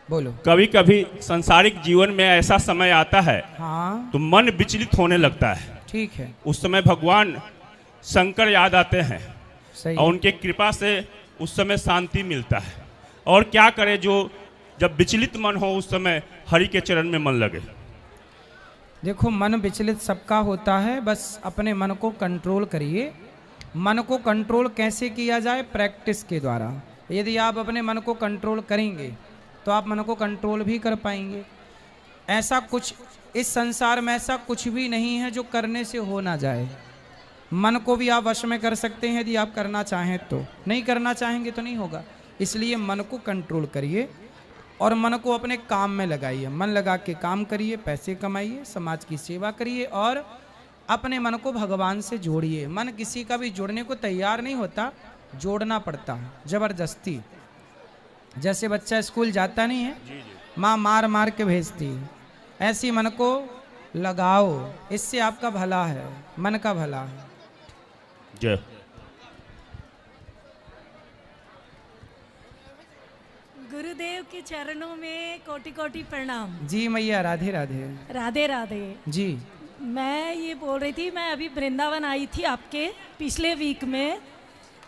बोलो। कभी कभी सांसारिक जीवन में ऐसा समय आता है हाँ तो मन विचलित होने लगता है। ठीक है, उस समय भगवान शंकर याद आते हैं सही और है। उनके कृपा से उस समय शांति मिलता है। और क्या करे, जो जब विचलित मन हो उस समय हरि के चरण में मन लगे। देखो, मन विचलित सबका होता है, बस अपने मन को कंट्रोल करिए। मन को कंट्रोल कैसे किया जाए? प्रैक्टिस के द्वारा। यदि आप अपने मन को कंट्रोल करेंगे तो आप मन को कंट्रोल भी कर पाएंगे। ऐसा कुछ इस संसार में ऐसा कुछ भी नहीं है जो करने से हो ना जाए। मन को भी आप वश में कर सकते हैं यदि आप करना चाहें तो, नहीं करना चाहेंगे तो नहीं होगा। इसलिए मन को कंट्रोल करिए और मन को अपने काम में लगाइए। मन लगा के काम करिए, पैसे कमाइए, समाज की सेवा करिए और अपने मन को भगवान से जोड़िए। मन किसी का भी जोड़ने को तैयार नहीं होता, जोड़ना पड़ता है जबरदस्ती। जैसे बच्चा स्कूल जाता नहीं है, माँ मार मार के भेजती है, ऐसी मन को लगाओ। इससे आपका भला है, मन का भला है। जय। गुरुदेव के चरणों में कोटि कोटि प्रणाम। जी मैया, राधे राधे। राधे राधे। जी मैं ये बोल रही थी, मैं अभी वृंदावन आई थी आपके पिछले वीक में,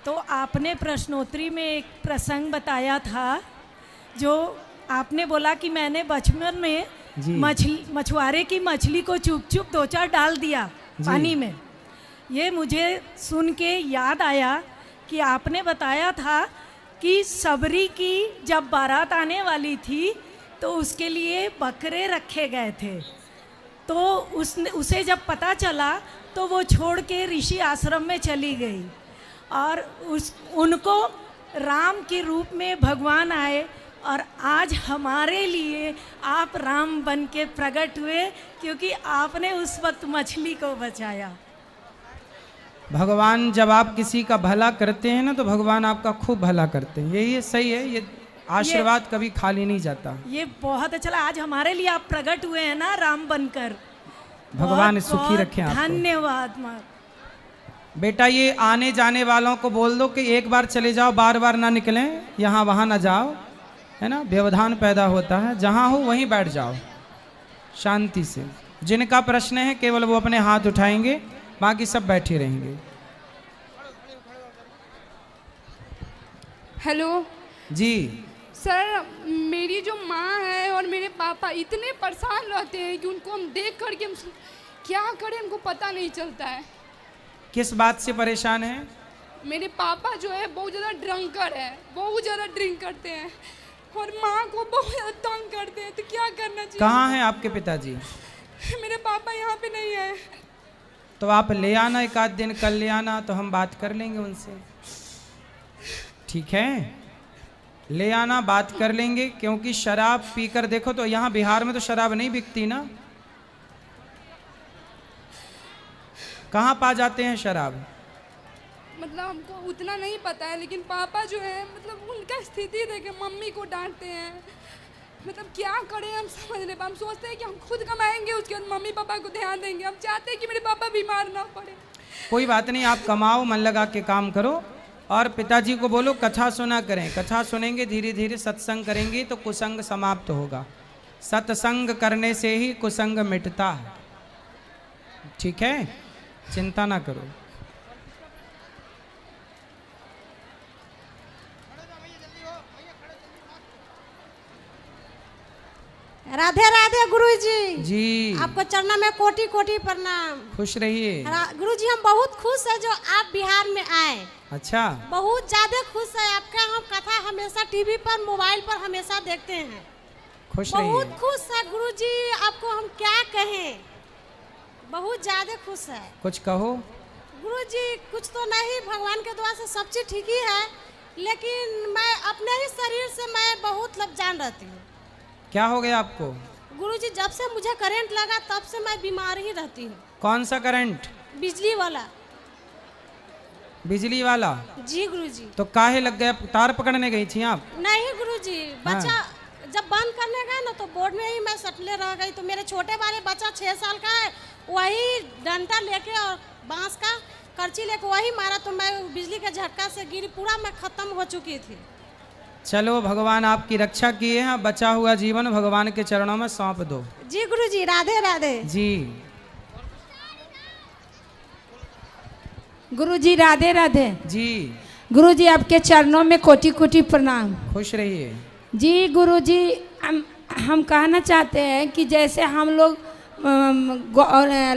तो आपने प्रश्नोत्तरी में एक प्रसंग बताया था, जो आपने बोला कि मैंने बचपन में मछुआरे की मछली को चुप चुप 2-4 डाल दिया पानी में। ये मुझे सुन के याद आया कि आपने बताया था कि सबरी की जब बारात आने वाली थी तो उसके लिए बकरे रखे गए थे। तो उसे जब पता चला तो वो छोड़ के ऋषि आश्रम में चली गई और उनको राम के रूप में भगवान आए और आज हमारे लिए आप राम बन के प्रकट हुए, क्योंकि आपने उस वक्त मछली को बचाया। भगवान जब आप किसी का भला करते हैं ना तो भगवान आपका खूब भला करते हैं। ये सही है, ये आशीर्वाद कभी खाली नहीं जाता। ये बहुत अच्छा लगा, आज हमारे लिए आप प्रकट हुए हैं ना राम बनकर। भगवान सुखी रखें आपको। धन्यवाद माँ। बेटा, ये आने जाने वालों को बोल दो कि एक बार चले जाओ, बार बार ना निकलें, यहाँ वहाँ ना जाओ, है ना, व्यवधान पैदा होता है। जहाँ हो वहीं बैठ जाओ शांति से। जिनका प्रश्न है केवल वो अपने हाथ उठाएंगे, बाकी सब बैठे रहेंगे। हेलो जी सर, मेरी जो माँ है और मेरे पापा इतने परेशान रहते हैं कि उनको हम देख करके हम क्या करें हमको पता नहीं चलता है। किस बात से परेशान है? मेरे पापा जो है बहुत ज़्यादा ड्रंकर है, बहुत ज़्यादा ड्रिंक करते हैं और माँ को बहुत ज़्यादा तंग करते हैं। तो क्या करना चाहिए? कहाँ हैं आपके पिताजी? मेरे पापा यहाँ पे नहीं है। तो आप ले आना, एक आध दिन कल ले आना तो हम बात कर लेंगे उनसे, ठीक है? ले आना, बात कर लेंगे। क्योंकि शराब पीकर देखो तो यहाँ बिहार में तो शराब नहीं बिकती ना, कहाँ पा जाते हैं शराब? मतलब हमको उतना नहीं पता है, लेकिन पापा जो है मतलब उनका स्थिति देख के मम्मी को डांटते हैं। मतलब क्या करें हम समझ नहीं पा। हम सोचते हैं कि हम खुद कमाएंगे, उसके बाद मम्मी पापा को ध्यान देंगे। हम चाहते हैं कि मेरे पापा बीमार ना पड़े। कोई बात नहीं, आप कमाओ, मन लगा के काम करो और पिताजी को बोलो कथा सुना करें। कथा सुनेंगे, धीरे धीरे सत्संग करेंगे तो कुसंग समाप्त होगा। सत्संग करने से ही कुसंग मिटता है, ठीक है? चिंता ना करो। राधे राधे गुरुजी। जी आपको चरणों में कोटि कोटि प्रणाम। खुश रहिए। गुरुजी, हम बहुत खुश है जो आप बिहार में आए। अच्छा, बहुत ज्यादा खुश है। आपका हम कथा हमेशा टीवी पर, मोबाइल पर हमेशा देखते हैं। खुश रहिए। बहुत खुश है गुरुजी, आपको हम क्या कहें, बहुत ज्यादा खुश है। कुछ कहो। गुरुजी कुछ तो नहीं, भगवान के दुआ से सब चीज ठीक ही है, लेकिन मैं अपने ही शरीर से मैं बहुत लपजान रहती हूँ। क्या हो गया आपको? गुरुजी, जब से मुझे करंट लगा तब से मैं बीमार ही रहती हूँ। कौन सा करंट? बिजली वाला। बिजली वाला? जी गुरुजी। तो काहे लग गया? तार पकड़ने गई थी आप? नहीं गुरुजी, बच्चा जब बंद करने गए ना तो बोर्ड में ही मैं सटले रह गई। तो मेरे छोटे वाले बच्चा 6 साल का है, वही डंडा लेके और बांस का करची लेके वही मारा, तो मैं बिजली के झटका से गिरी, पूरा मैं खत्म हो चुकी थी। चलो भगवान आपकी रक्षा किए हैं, बचा हुआ जीवन भगवान के चरणों में सौंप दो। जी गुरुजी, राधे राधे। जी गुरुजी राधे राधे। जी गुरुजी आपके चरणों में कोटि कोटि प्रणाम। खुश रहिए। जी गुरुजी, हम कहना चाहते हैं कि जैसे हम लोग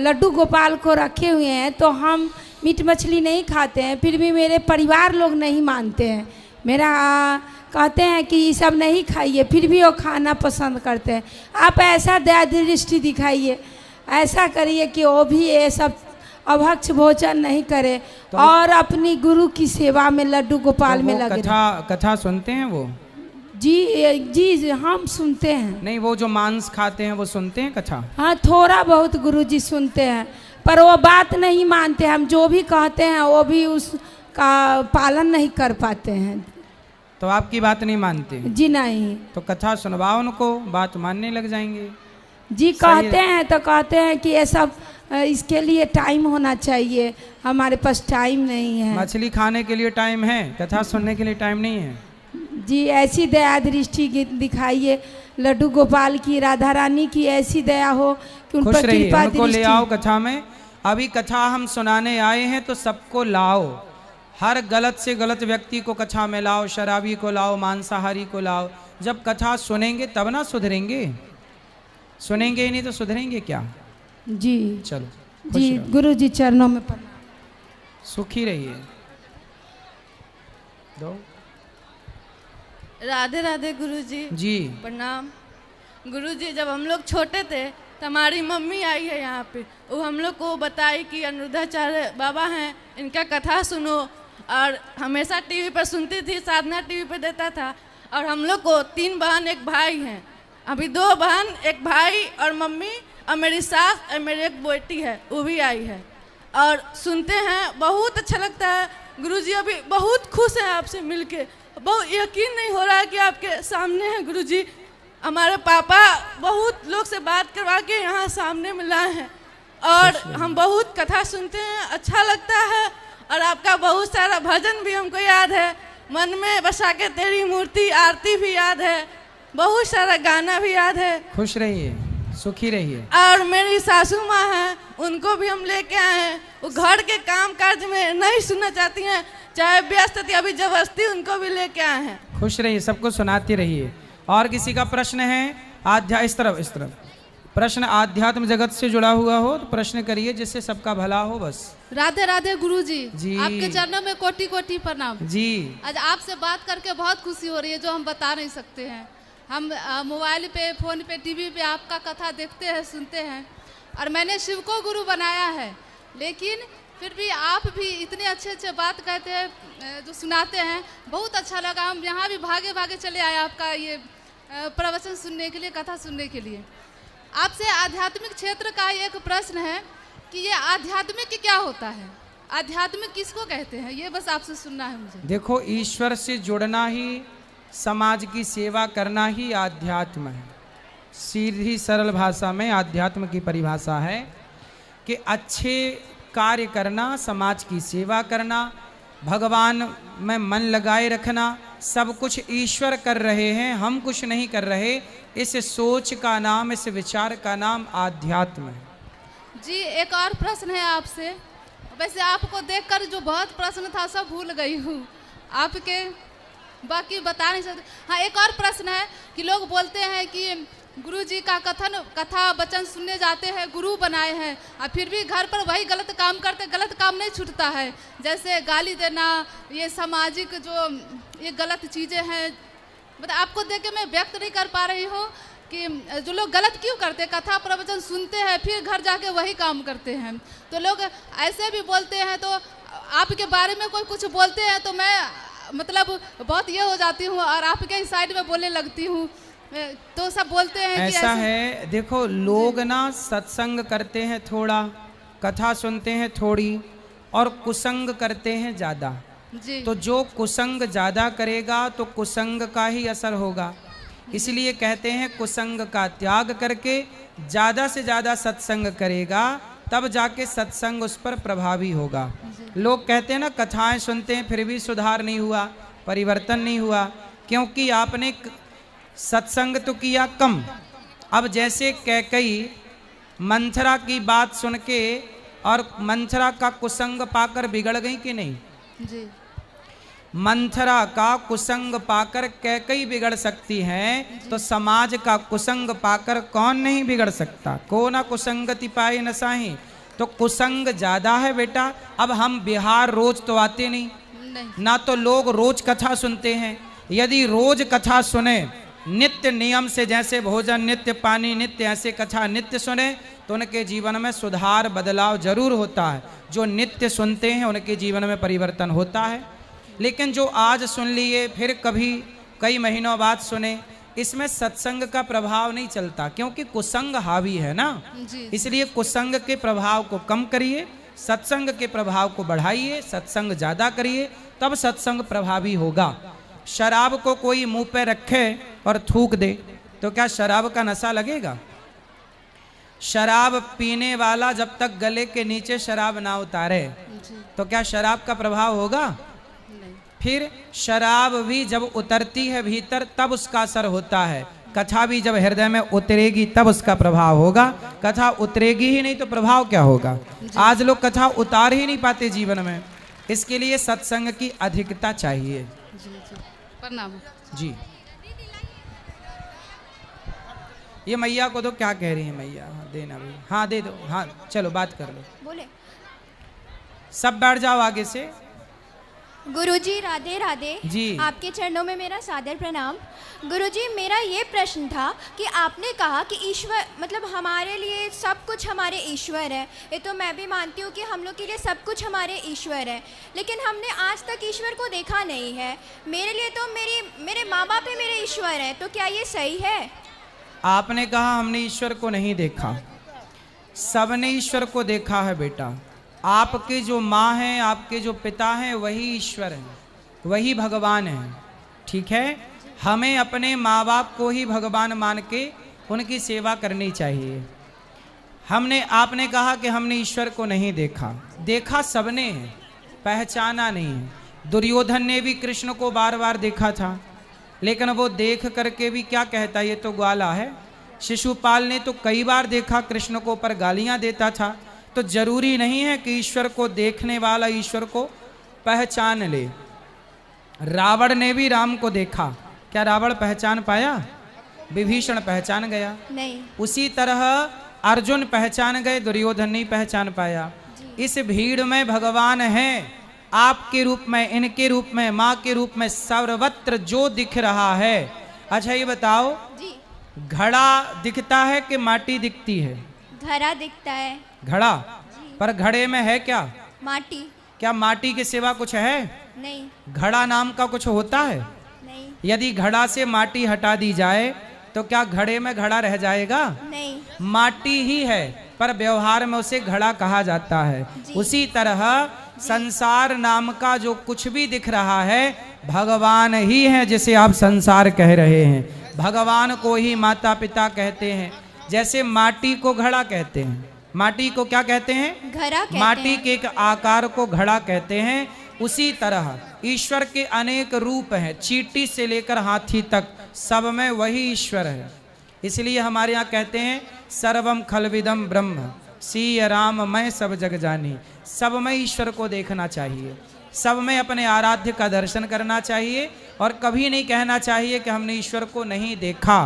लड्डू गोपाल को रखे हुए हैं तो हम मीट मछली नहीं खाते हैं, फिर भी मेरे परिवार लोग नहीं मानते हैं। मेरा कहते हैं कि ये सब नहीं खाइए, फिर भी वो खाना पसंद करते हैं। आप ऐसा दया दृष्टि दिखाइए, ऐसा करिए कि वो भी ये सब अभक्ष भोजन नहीं करे और अपनी गुरु की सेवा में लड्डू गोपाल में लगे। कथा सुनते हैं वो? जी जी हम सुनते हैं। नहीं, वो जो मांस खाते हैं वो सुनते हैं कथा? हाँ, थोड़ा बहुत गुरुजी सुनते हैं, पर वो बात नहीं मानते। हम जो भी कहते हैं वो भी उसका पालन नहीं कर पाते हैं। तो आपकी बात नहीं मानते? जी नहीं। तो कथा सुनवाओ उनको, बात मानने लग जाएंगे। जी कहते हैं तो कहते हैं कि ये सब इसके लिए टाइम होना चाहिए, हमारे पास टाइम नहीं है। मछली खाने के लिए टाइम है, कथा सुनने के लिए टाइम नहीं है। जी ऐसी दया दृष्टि दिखाइए, लड्डू गोपाल की, राधा रानी की ऐसी दया हो कि उन खुश पर रहिए, कृपा उनको ले दृष्टि। आओ कथा में। अभी कथा हम सुनाने आए हैं तो सबको लाओ, हर गलत से गलत व्यक्ति को कथा में लाओ, शराबी को लाओ, मांसाहारी को लाओ। जब कथा सुनेंगे तब ना सुधरेंगे, सुनेंगे ही नहीं तो सुधरेंगे क्या? जी चलो जी गुरु जी चरणों में प्रणाम। सुखी रहिए। दो राधे राधे गुरुजी। जी प्रणाम। गुरुजी, जब हम लोग छोटे थे तो हमारी मम्मी आई है यहाँ पे, वो हम लोग को बताई कि अनिरुद्धाचार्य बाबा हैं, इनका कथा सुनो। और हमेशा टीवी पर सुनती थी, साधना टीवी पर देता था। और हम लोग को 3 बहन 1 भाई हैं, अभी 2 बहन 1 भाई और मम्मी और मेरी सास और मेरी एक बेटी है, वो भी आई है। और सुनते हैं, बहुत अच्छा लगता है। गुरुजी अभी बहुत खुश हैं आपसे मिलके, बहुत यकीन नहीं हो रहा है कि आपके सामने हैं गुरुजी। हमारे पापा बहुत लोग से बात करवा के यहाँ सामने में लाए हैं और हम बहुत कथा सुनते हैं, अच्छा लगता है। और आपका बहुत सारा भजन भी हमको याद है, मन में बसा के तेरी मूर्ति, आरती भी याद है, बहुत सारा गाना भी याद है। खुश रहिए, सुखी रहिए। और मेरी सासू माँ हैं, उनको भी हम लेके आए हैं। वो घर के काम काज में नहीं सुनना चाहती हैं, चाहे व्यस्त थी, अभी जबरदस्ती उनको भी लेके आए हैं। खुश रहिए, सबको सुनाते रहिए। और किसी का प्रश्न है? इस तरफ प्रश्न आध्यात्म जगत से जुड़ा हुआ हो तो प्रश्न करिए, जिससे सबका भला हो। बस राधे राधे गुरुजी। जी आपके चरणों में कोटि कोटि प्रणाम। जी आज आपसे बात करके बहुत खुशी हो रही है, जो हम बता नहीं सकते हैं। हम मोबाइल पे, फोन पे, टीवी पे आपका कथा देखते हैं, सुनते हैं। और मैंने शिव को गुरु बनाया है, लेकिन फिर भी आप भी इतने अच्छे अच्छे बात कहते हैं, जो सुनाते हैं, बहुत अच्छा लगा। हम यहाँ भी भागे भागे चले आए आपका ये प्रवचन सुनने के लिए, कथा सुनने के लिए। आपसे आध्यात्मिक क्षेत्र का एक प्रश्न है कि ये आध्यात्मिक क्या होता है, आध्यात्मिक किसको कहते हैं, ये बस आपसे सुनना है मुझे। देखो, ईश्वर से जुड़ना ही, समाज की सेवा करना ही आध्यात्म है। सीधी सरल भाषा में आध्यात्म की परिभाषा है कि अच्छे कार्य करना, समाज की सेवा करना, भगवान में मन लगाए रखना। सब कुछ ईश्वर कर रहे हैं, हम कुछ नहीं कर रहे, इस सोच का नाम, इस विचार का नाम आध्यात्म है। जी एक और प्रश्न है आपसे। वैसे आपको देखकर जो बहुत प्रश्न था सब भूल गई हूँ, आपके बाकी बता नहीं सकते। हाँ, एक और प्रश्न है कि लोग बोलते हैं कि गुरुजी का कथा वचन सुनने जाते हैं, गुरु बनाए हैं, और फिर भी घर पर वही गलत काम करते, गलत काम नहीं छूटता है। जैसे गाली देना, ये सामाजिक जो ये गलत चीज़ें हैं, मतलब आपको देख के मैं व्यक्त नहीं कर पा रही हूँ कि जो लोग गलत क्यों करते, कथा प्रवचन सुनते हैं फिर घर जाके वही काम करते हैं। तो लोग ऐसे भी बोलते हैं, तो आपके बारे में कोई कुछ बोलते हैं तो मैं मतलब बहुत ये हो जाती हूँ और आपके ही साइड में बोलने लगती हूँ। तो सब बोलते हैं कि ऐसा है। देखो, लोग ना सत्संग करते हैं थोड़ा, कथा सुनते हैं थोड़ी, और कुसंग करते हैं ज़्यादा। तो जो कुसंग ज़्यादा करेगा तो कुसंग का ही असर होगा। इसलिए कहते हैं कुसंग का त्याग करके ज़्यादा से ज़्यादा सत्संग करेगा, तब जाके सत्संग उस पर प्रभावी होगा। लोग कहते हैं ना, कथाएं सुनते हैं फिर भी सुधार नहीं हुआ, परिवर्तन नहीं हुआ, क्योंकि आपने सत्संग तो किया कम। अब जैसे कैकई मंथरा की बात सुन के और मंथरा का कुसंग पाकर बिगड़ गई कि नहीं? जी। मंथरा का कुसंग पाकर कैकई बिगड़ सकती है, तो समाज का कुसंग पाकर कौन नहीं बिगड़ सकता? को ना कुसंगति पाए न साही। तो कुसंग ज्यादा है बेटा। अब हम बिहार रोज तो आते नहीं, ना तो लोग रोज कथा सुनते हैं। यदि रोज कथा सुने नित्य नियम से, जैसे भोजन नित्य, पानी नित्य, ऐसे कथा नित्य सुने तो उनके जीवन में सुधार बदलाव जरूर होता है। जो नित्य सुनते हैं उनके जीवन में परिवर्तन होता है। लेकिन जो आज सुन लिए फिर कभी कई महीनों बाद सुने, इसमें सत्संग का प्रभाव नहीं चलता, क्योंकि कुसंग हावी है ना। इसलिए कुसंग के प्रभाव को कम करिए, सत्संग के प्रभाव को बढ़ाइए, सत्संग ज्यादा करिए, तब सत्संग प्रभावी होगा। शराब को कोई मुंह पे रखे और थूक दे तो क्या शराब का नशा लगेगा? शराब पीने वाला जब तक गले के नीचे शराब ना उतारे तो क्या शराब का प्रभाव होगा? फिर शराब भी जब उतरती है भीतर तब उसका असर होता है। कथा भी जब हृदय में उतरेगी तब उसका प्रभाव होगा। कथा उतरेगी ही नहीं तो प्रभाव क्या होगा? आज लोग कथा उतार ही नहीं पाते जीवन में। इसके लिए सत्संग की अधिकता चाहिए। प्रणाम जी। ये मैया को तो क्या कह रही है मैया? देना भी, हाँ दे दो। हाँ चलो बात कर लो। बोले सब बैठ जाओ आगे से। गुरुजी राधे राधे जी। आपके चरणों में मेरा सादर प्रणाम। गुरुजी मेरा ये प्रश्न था कि आपने कहा कि ईश्वर मतलब हमारे लिए सब कुछ हमारे ईश्वर है। ये तो मैं भी मानती हूँ कि हम लोग के लिए सब कुछ हमारे ईश्वर है, लेकिन हमने आज तक ईश्वर को देखा नहीं है। मेरे लिए तो मेरे माँ बाप ही मेरे ईश्वर हैं, तो क्या ये सही है? आपने कहा हमने ईश्वर को नहीं देखा, सबने ईश्वर को देखा है बेटा। आपके जो माँ हैं, आपके जो पिता हैं, वही ईश्वर हैं, वही भगवान हैं। ठीक है, हमें अपने माँ बाप को ही भगवान मान के उनकी सेवा करनी चाहिए। आपने कहा कि हमने ईश्वर को नहीं देखा, देखा सबने है, पहचाना नहीं है। दुर्योधन ने भी कृष्ण को बार बार देखा था, लेकिन वो देख करके भी क्या कहता, ये तो ग्वाला है। शिशुपाल ने तो कई बार देखा कृष्ण को, पर गालियां देता था। तो जरूरी नहीं है कि ईश्वर को देखने वाला ईश्वर को पहचान ले। रावण ने भी राम को देखा, क्या रावण पहचान पाया? विभीषण पहचान गया नहीं। उसी तरह अर्जुन पहचान गए, दुर्योधन नहीं पहचान पाया। इस भीड़ में भगवान हैं, आपके रूप में, इनके रूप में, माँ के रूप में, सर्वत्र जो दिख रहा है। अच्छा ये बताओ जी। घड़ा दिखता है कि माटी दिखती है? घड़ा दिखता है। घड़ा, पर घड़े में है क्या? माटी। क्या माटी के सिवा कुछ है? नहीं। घड़ा नाम का कुछ होता है? नहीं। यदि घड़ा से माटी हटा दी जाए तो क्या घड़े में घड़ा रह जाएगा? नहीं। माटी ही है, पर व्यवहार में उसे घड़ा कहा जाता है। उसी तरह संसार नाम का जो कुछ भी दिख रहा है भगवान ही है, जिसे आप संसार कह रहे हैं। भगवान को ही माता पिता कहते हैं। जैसे माटी को घड़ा कहते हैं, माटी को क्या कहते हैं? घड़ा कहते माटी हैं। के एक आकार को घड़ा कहते हैं। उसी तरह ईश्वर के अनेक रूप हैं, चींटी से लेकर हाथी तक सब में वही ईश्वर है। इसलिए हमारे यहाँ कहते हैं सर्वम खलविदम ब्रह्म सीय राम मैं सब जग जानी। सब में ईश्वर को देखना चाहिए, सब में अपने आराध्य का दर्शन करना चाहिए, और कभी नहीं कहना चाहिए कि हमने ईश्वर को नहीं देखा।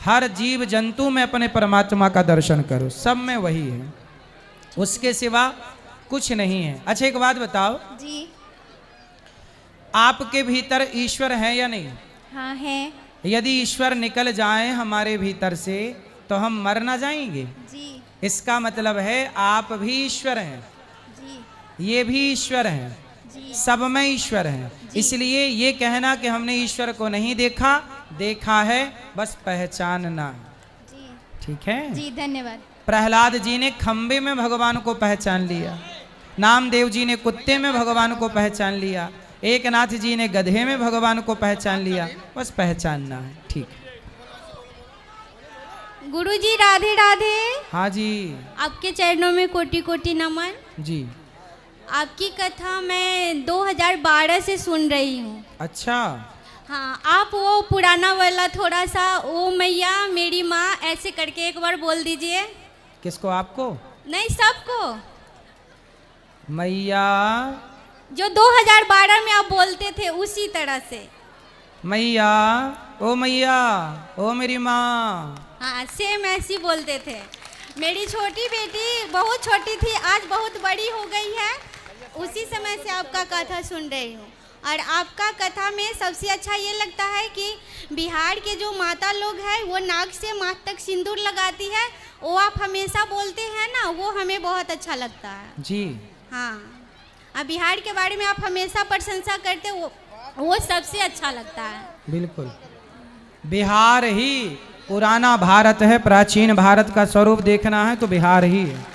हर जीव जंतु में अपने परमात्मा का दर्शन करो, सब में वही है, उसके सिवा कुछ नहीं है। अच्छा एक बात बताओ जी। आपके भीतर ईश्वर है या नहीं? हाँ है। यदि ईश्वर निकल जाए हमारे भीतर से तो हम मर ना जाएंगे? जी। इसका मतलब है आप भी ईश्वर हैं, जी। ये भी ईश्वर हैं, सब में ईश्वर हैं। इसलिए ये कहना कि हमने ईश्वर को नहीं देखा, देखा है, बस पहचानना। जी। ठीक है जी धन्यवाद। प्रहलाद जी ने खंबे में भगवान को पहचान लिया, नामदेव जी ने कुत्ते में भगवान को पहचान लिया, एकनाथ जी ने गधे में भगवान को पहचान लिया। बस पहचानना है। ठीक है गुरुजी राधे राधे। हाँ जी। आपके चरणों में कोटि कोटि नमन। जी। आपकी कथा मैं 2012 से सुन रही हूँ। अच्छा। हाँ, आप वो पुराना वाला थोड़ा सा ओ मैया मेरी माँ ऐसे करके एक बार बोल दीजिए। किसको? आपको? नहीं, सबको। मैया, जो 2012 में आप बोलते थे उसी तरह से। मैया, ओ मैया, ओ मेरी माँ। हाँ, सेम ऐसी बोलते थे। मेरी छोटी बेटी बहुत छोटी थी, आज बहुत बड़ी हो गई है। उसी समय से आपका कथा सुन रही हूँ और आपका कथा में सबसे अच्छा ये लगता है कि बिहार के जो माता लोग हैं वो नाक से माथ तक सिंदूर लगाती है, वो आप हमेशा बोलते हैं ना, वो हमें बहुत अच्छा लगता है जी। हाँ, अब बिहार के बारे में आप हमेशा प्रशंसा करते, वो सबसे अच्छा लगता है। बिल्कुल, बिहार ही पुराना भारत है, प्राचीन भारत का स्वरूप देखना है तो बिहार ही है।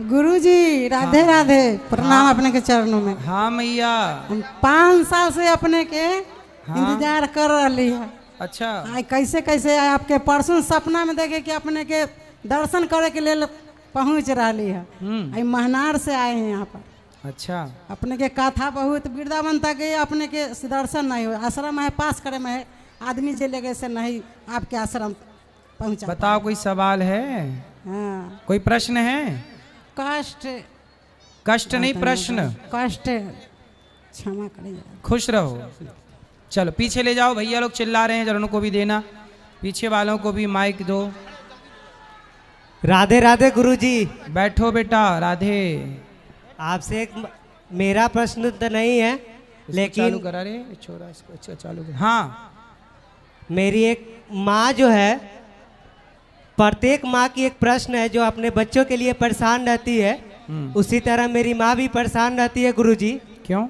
गुरुजी राधे राधे, प्रणाम। हाँ। अपने के चरणों में। हाँ मैया, हम 5 साल से अपने के इंतजार कर रही है। अच्छा, आई कैसे कैसे आए आपके परसों सपना में देखे कि अपने के दर्शन करे के लिए पहुंच रही है। आई महनार से आए हैं यहाँ पर। अच्छा, अपने के कथा बहुत वृंदावन तक गए, अपने के दर्शन नहीं हुए। आश्रम है पास करे में है, आदमी जे लगे से नहीं आपके आश्रम पहुँचा। बताओ कोई सवाल है? हाँ, कोई प्रश्न है? कष्ट कष्ट नहीं, प्रश्न। कष्ट क्षमा करिए। खुश रहो। चलो पीछे ले जाओ, भैया लोग चिल्ला रहे हैं, जरा उनको भी देना, पीछे वालों को भी माइक दो। राधे राधे गुरुजी। बैठो बेटा। राधे। आपसे एक मेरा प्रश्न तो नहीं है, लेकिन चालू करा रे छोरा इसको। अच्छा चालू कर। हाँ, मेरी एक माँ जो है, प्रत्येक माँ की एक प्रश्न है जो अपने बच्चों के लिए परेशान रहती है, उसी तरह मेरी माँ भी परेशान रहती है गुरुजी। क्यों?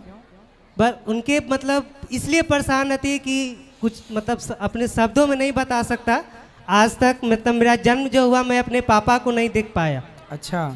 बस उनके मतलब इसलिए परेशान रहती है कि कुछ मतलब अपने शब्दों में नहीं बता सकता। आज तक मतलब मेरा जन्म जो हुआ, मैं अपने पापा को नहीं देख पाया। अच्छा,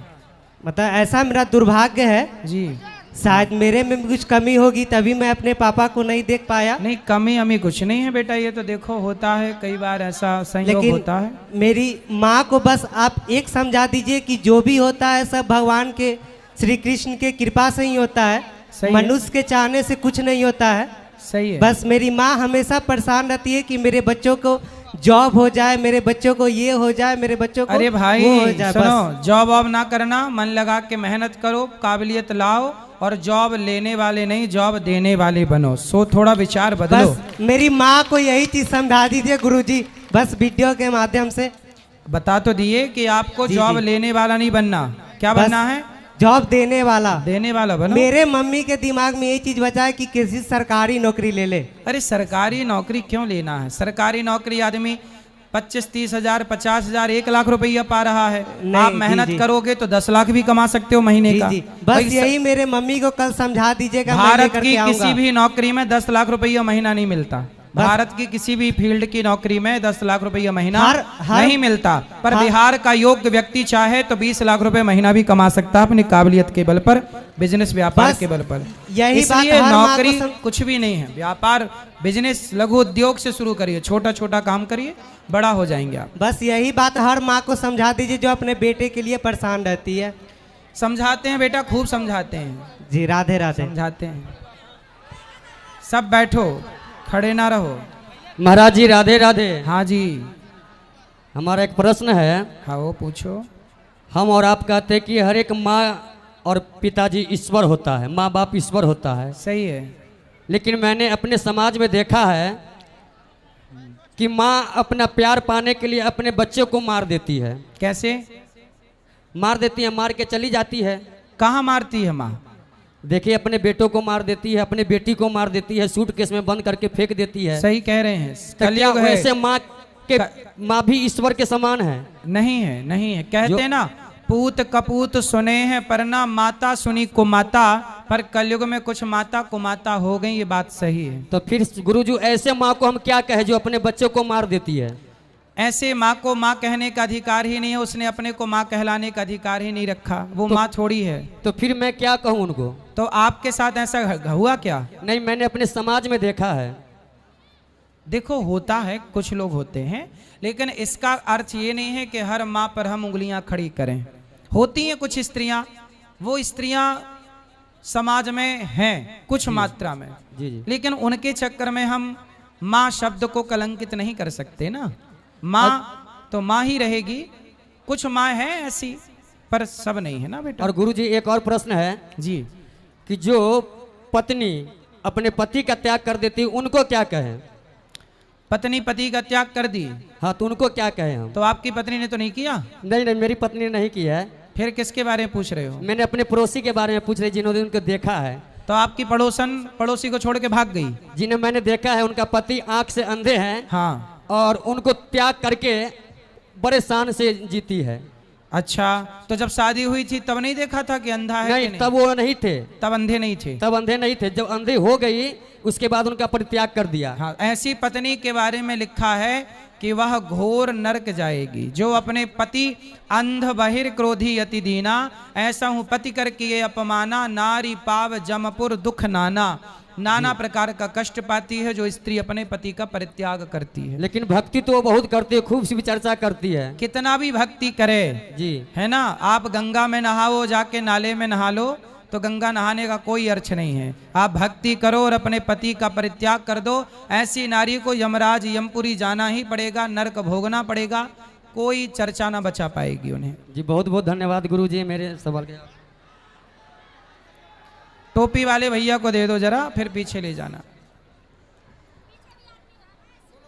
मतलब ऐसा मेरा दुर्भाग्य है जी। शायद मेरे में भी कुछ कमी होगी, तभी मैं अपने पापा को नहीं देख पाया। नहीं, कमी हमें कुछ नहीं है बेटा, ये तो देखो होता है, कई बार ऐसा संयोग होता है। मेरी माँ को बस आप एक समझा दीजिए कि जो भी होता है सब भगवान के, श्री कृष्ण के कृपा से ही होता है, मनुष्य के चाहने से कुछ नहीं होता है। सही है। बस मेरी माँ हमेशा परेशान रहती है कि मेरे बच्चों को जॉब हो जाए, मेरे बच्चों को ये हो जाए, मेरे बच्चों को अरे भाई वो हो जाए। सुनो, जॉब वॉब ना करना, मन लगा के मेहनत करो, काबिलियत लाओ और जॉब लेने वाले नहीं जॉब देने वाले बनो। सो थोड़ा विचार बदलो। बस मेरी माँ को यही चीज समझा दीजिए गुरुजी, बस वीडियो के माध्यम से। बता तो दिए कि आपको जॉब लेने वाला नहीं बनना, क्या बनना है? जॉब देने वाला। देने वाला बनो। मेरे मम्मी के दिमाग में यही चीज बचा है कि किसी सरकारी नौकरी ले ले। अरे सरकारी नौकरी क्यों लेना है? सरकारी नौकरी आदमी 25-30 हजार, 50 हजार, 1 लाख रुपया पा रहा है। आप मेहनत करोगे तो 10 लाख भी कमा सकते हो महीने का। बस यही मेरे मम्मी को कल समझा दीजिएगा। भारत की किसी भी नौकरी में 10 लाख रुपया महीना नहीं मिलता। भारत की किसी भी फील्ड की नौकरी में 10 लाख रुपया महीना नहीं मिलता, पर बिहार का योग्य व्यक्ति चाहे तो 20 लाख रुपए महीना भी कमा सकता है अपनी काबिलियत के बल पर, बिजनेस व्यापार के बल पर। यही इसलिए नौकरी कुछ भी नहीं है, व्यापार बिजनेस लघु उद्योग से शुरू करिए, छोटा छोटा काम करिए, बड़ा हो जाएंगे आप। बस यही बात हर माँ को समझा दीजिए जो अपने बेटे के लिए परेशान रहती है। समझाते हैं बेटा, खूब समझाते हैं जी। राधे राधे। समझाते हैं। सब बैठो, खड़े ना रहो। महाराज जी राधे राधे। हाँ जी। हमारा एक प्रश्न है। हाँ वो पूछो। हम और आप कहते हैं कि हर एक माँ और पिताजी ईश्वर होता है, माँ बाप ईश्वर होता है। सही है। लेकिन मैंने अपने समाज में देखा है कि माँ अपना प्यार पाने के लिए अपने बच्चों को मार देती है। कैसे मार देती है? मार के चली जाती है। कहाँ मारती है माँ? देखिए, अपने बेटों को मार देती है, अपने बेटी को मार देती है, सूटकेस में बंद करके फेंक देती है। सही कह रहे हैं। कलयुग है। वैसे माँ भी ईश्वर के समान है? नहीं है, नहीं है। कहते हैं ना, पूत कपूत सुने हैं पर ना माता सुनी कुमाता, पर कलयुग में कुछ माता कुमाता हो गई, ये बात सही है। तो फिर गुरुजी ऐसे माँ को हम क्या कहें जो अपने बच्चों को मार देती है? ऐसे माँ को माँ कहने का अधिकार ही नहीं है, उसने अपने को माँ कहलाने का अधिकार ही नहीं रखा, वो माँ थोड़ी है। तो फिर मैं क्या कहूँ उनको? तो आपके साथ ऐसा हुआ क्या? नहीं, मैंने अपने समाज में देखा है। देखो होता है, कुछ लोग होते हैं, लेकिन इसका अर्थ ये नहीं है कि हर माँ पर हम उंगलियां खड़ी करें। होती हैं कुछ स्त्रियां, वो स्त्रियां समाज में हैं कुछ मात्रा में, जी जी, लेकिन उनके चक्कर में हम माँ शब्द को कलंकित नहीं कर सकते ना। माँ तो माँ ही रहेगी, कुछ माँ है ऐसी पर सब नहीं है ना बेटा। और गुरुजी एक और प्रश्न है जी, कि जो पत्नी अपने पति का त्याग कर देती उनको क्या कहें? पत्नी पति का त्याग कर दी, हाँ तो उनको क्या कहें हम? तो आपकी पत्नी ने तो नहीं किया? नहीं नहीं, मेरी पत्नी ने नहीं किया है। फिर किसके बारे में पूछ रहे हो? मैंने अपने पड़ोसी के बारे में पूछ रही, जिन्होंने उनको देखा है। तो आपकी पड़ोसी को छोड़ के भाग गई? जिन्हें मैंने देखा है, उनका पति आंख से अंधे हैं, हाँ, और उनको त्याग करके बड़े शान से जीती है। अच्छा, तो जब शादी हुई थी तब नहीं देखा था कि अंधा है? नहीं, तब वो नहीं थे, तब अंधे नहीं थे। तब अंधे नहीं थे। जब अंधे हो गई उसके बाद उनका परित्याग कर दिया। हाँ, ऐसी पत्नी के बारे में लिखा है कि वह घोर नरक जाएगी, जो अपने पति अंध बहिर क्रोधी अति दीना, ऐसा हूँ पति कर किए अपमाना, नारी पाव जमपुर दुख नाना। नाना प्रकार का कष्ट पाती है जो स्त्री अपने पति का परित्याग करती है। लेकिन भक्ति तो बहुत करती है, खूब सी चर्चा करती है। कितना भी भक्ति करे जी, है ना। आप गंगा में नहाओ, जाके नाले में नहा लो, तो गंगा नहाने का कोई अर्थ नहीं है। आप भक्ति करो और अपने पति का परित्याग कर दो। ऐसी नारी को यमराज यमपुरी जाना ही पड़ेगा, नरक भोगना पड़ेगा, कोई चर्चा ना बचा पाएगी उन्हें। जी बहुत बहुत धन्यवाद गुरुजी, मेरे सवाल के। टोपी वाले भैया को दे दो जरा, फिर पीछे ले जाना।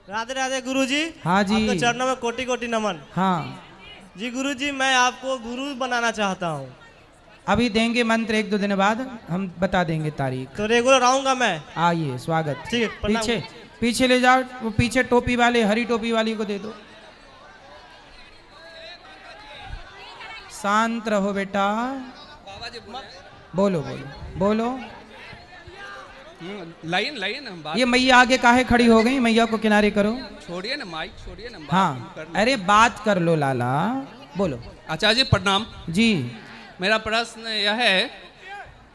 राधे राधे गुरुजी। हाँ जी, आपके चरणों में कोटि कोटि नमन। हाँ जी गुरुजी, मैं आपको गुरु बनाना चाहता हूँ। अभी देंगे मंत्र, 1-2 दिन बाद हम बता देंगे तारीख। तो रेगुलर आऊंगा मैं। आइए, स्वागत। ठीक है, प्रणाम। पीछे ले जाओ, वो पीछे टोपी वाले, हरी टोपी वाली को दे दो। शांत रहो बेटा, बोलो बोलो बोलो। लाइन हम बात। ये मैया आगे काहे खड़ी हो गई? मैया को किनारे करो। छोड़िए ना माइक, छोड़िए ना। हाँ, अरे बात कर लो लाला, बोलो। आचार्य जी प्रणाम जी। मेरा प्रश्न यह है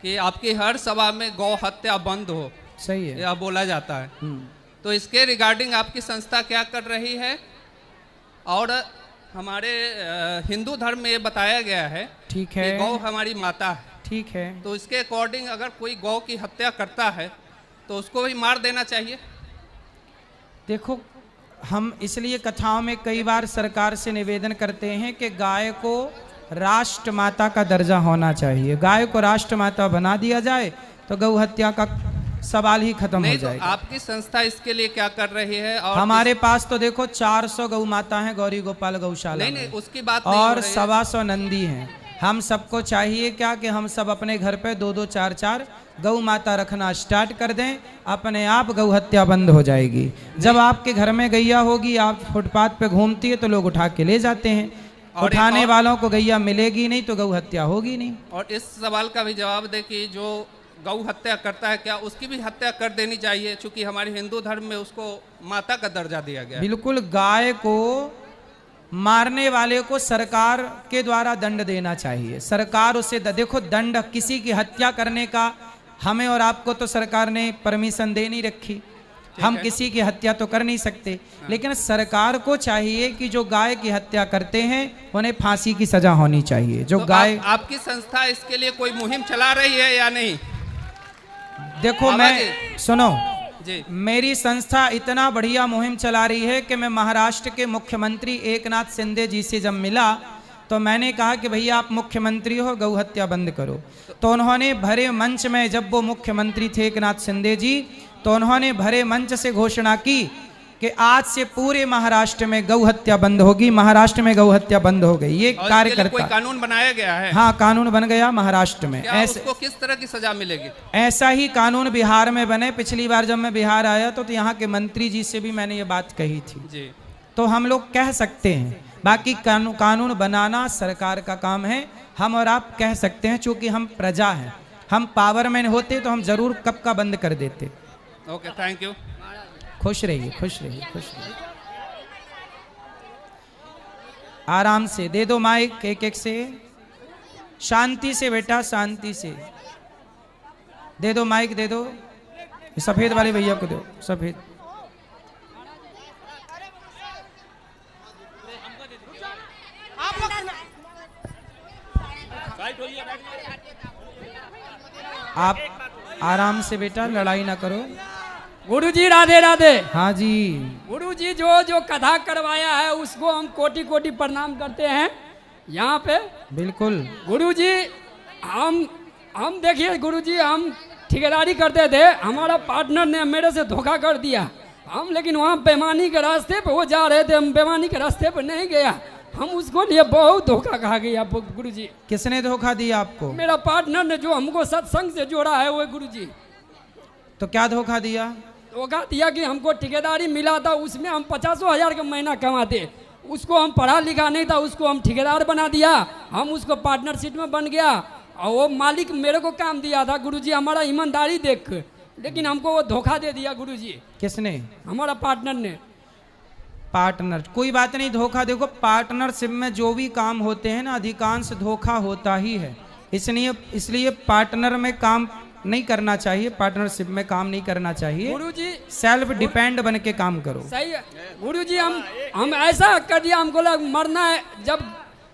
कि आपकी हर सभा में गौ हत्या बंद हो, सही है, यह बोला जाता है, तो इसके रिगार्डिंग आपकी संस्था क्या कर रही है? और हमारे हिंदू धर्म में ये बताया गया है, ठीक है, कि गौ हमारी माता है, ठीक है, तो इसके अकॉर्डिंग अगर कोई गौ की हत्या करता है तो उसको भी मार देना चाहिए? देखो, हम इसलिए कथाओं में कई बार सरकार से निवेदन करते हैं कि गाय को राष्ट्र माता का दर्जा होना चाहिए। गाय को राष्ट्र माता बना दिया जाए तो गौ हत्या का सवाल ही खत्म हो जाएगा। तो आपकी संस्था इसके लिए क्या कर रही है? और हमारे पास तो देखो 400 गौ माता है गौरी गोपाल गौशाला नहीं, में, उसकी बात और 125 नंदी हैं। हम सबको चाहिए क्या कि हम सब अपने घर पे 2-2, 4-4 गौ माता रखना स्टार्ट कर दें, अपने आप गौ हत्या बंद हो जाएगी। जब आपके घर में गैया होगी, आप फुटपाथ पे घूमती है तो लोग उठा के ले जाते हैं, उठाने वालों को गैया मिलेगी नहीं तो गौ हत्या होगी नहीं। और इस सवाल का भी जवाब दे कि जो गौ हत्या करता है, क्या उसकी भी हत्या कर देनी चाहिए? क्योंकि हमारे हिंदू धर्म में उसको माता का दर्जा दिया गया है। बिल्कुल, गाय को मारने वाले को सरकार के द्वारा दंड देना चाहिए। सरकार उसे देखो, दंड किसी की हत्या करने का हमें और आपको तो सरकार ने परमिशन दे नहीं रखी, हम किसी की हत्या तो कर नहीं सकते, लेकिन सरकार को चाहिए कि जो गाय की हत्या करते हैं उन्हें फांसी की सजा होनी चाहिए। जो तो गाय आपकी संस्था इसके लिए कोई मुहिम चला रही है या नहीं? देखो, मैं सुनो जी, मेरी संस्था इतना बढ़िया मुहिम चला रही है कि मैं महाराष्ट्र के मुख्यमंत्री एकनाथ शिंदे जी से जब मिला तो मैंने कहा कि भैया आप मुख्यमंत्री हो, गौ हत्या बंद करो। तो उन्होंने भरे मंच में, जब वो मुख्यमंत्री थे एकनाथ शिंदे जी, तो उन्होंने भरे मंच से घोषणा की कि आज से पूरे महाराष्ट्र में गौ हत्या बंद होगी। महाराष्ट्र में गौ हत्या बंद हो गई। ये कार्यकर्ता, कोई कानून बनाया गया है? हाँ, कानून बन गया महाराष्ट्र में। ऐसे उसको किस तरह की सजा मिलेगी? ऐसा ही कानून बिहार में बने। पिछली बार जब मैं बिहार आया तो यहाँ के मंत्री जी से भी मैंने ये बात कही थी जी। तो हम लोग कह सकते हैं, बाकी कानून बनाना सरकार का काम है। हम और आप कह सकते हैं, चूंकि हम प्रजा हैं, हम पावर में होते तो हम जरूर कब का बंद कर देते। Okay, thank you. खुश रहिए, खुश रहिए, खुश रहिए। आराम से दे दो माइक, एक से, शांति से बेटा, शांति से दे दो माइक, दे दो। सफेद वाले भैया को दो, सफेद। आप आप आराम से बेटा, लड़ाई ना करो। गुरुजी राधे राधे। हाँ जी। गुरुजी जो जो कथा करवाया है उसको हम कोटि कोटि प्रणाम करते हैं यहाँ पे। बिल्कुल गुरुजी, हम देखिए गुरुजी, हम ठेकेदारी करते थे, हमारा पार्टनर ने मेरे से धोखा कर दिया। हम लेकिन वहाँ बेईमानी के रास्ते पे वो जा रहे थे, हम बेईमानी के रास्ते पे नहीं गया, हम उसको लिए बहुत धोखा खा गया गुरुजी। किसने धोखा दिया आपको? मेरा पार्टनर ने, जो हमको सत्संग से जोड़ा है वो गुरुजी। तो क्या धोखा दिया? धोखा दिया कि हमको ठेकेदारी मिला था, उसमें हम 50,000 का महीना कमाते, उसको हम पढ़ा लिखा नहीं था, उसको हम ठेकेदार बना दिया, हम उसको पार्टनरशिप में बन गया और वो मालिक मेरे को काम दिया था गुरुजी, हमारा ईमानदारी देख, लेकिन हमको वो धोखा दे दिया गुरुजी। किसने? हमारा पार्टनर ने। पार्टनर, कोई बात नहीं, धोखा देखो पार्टनरशिप में जो भी काम होते हैं ना, अधिकांश धोखा होता ही है। इसलिए पार्टनर में काम नहीं करना चाहिए, पार्टनरशिप में काम नहीं करना चाहिए। गुरुजी सेल्फ डिपेंड बन के काम करो। सही है गुरुजी, हम ऐसा कर दिया, हमको लग मरना है।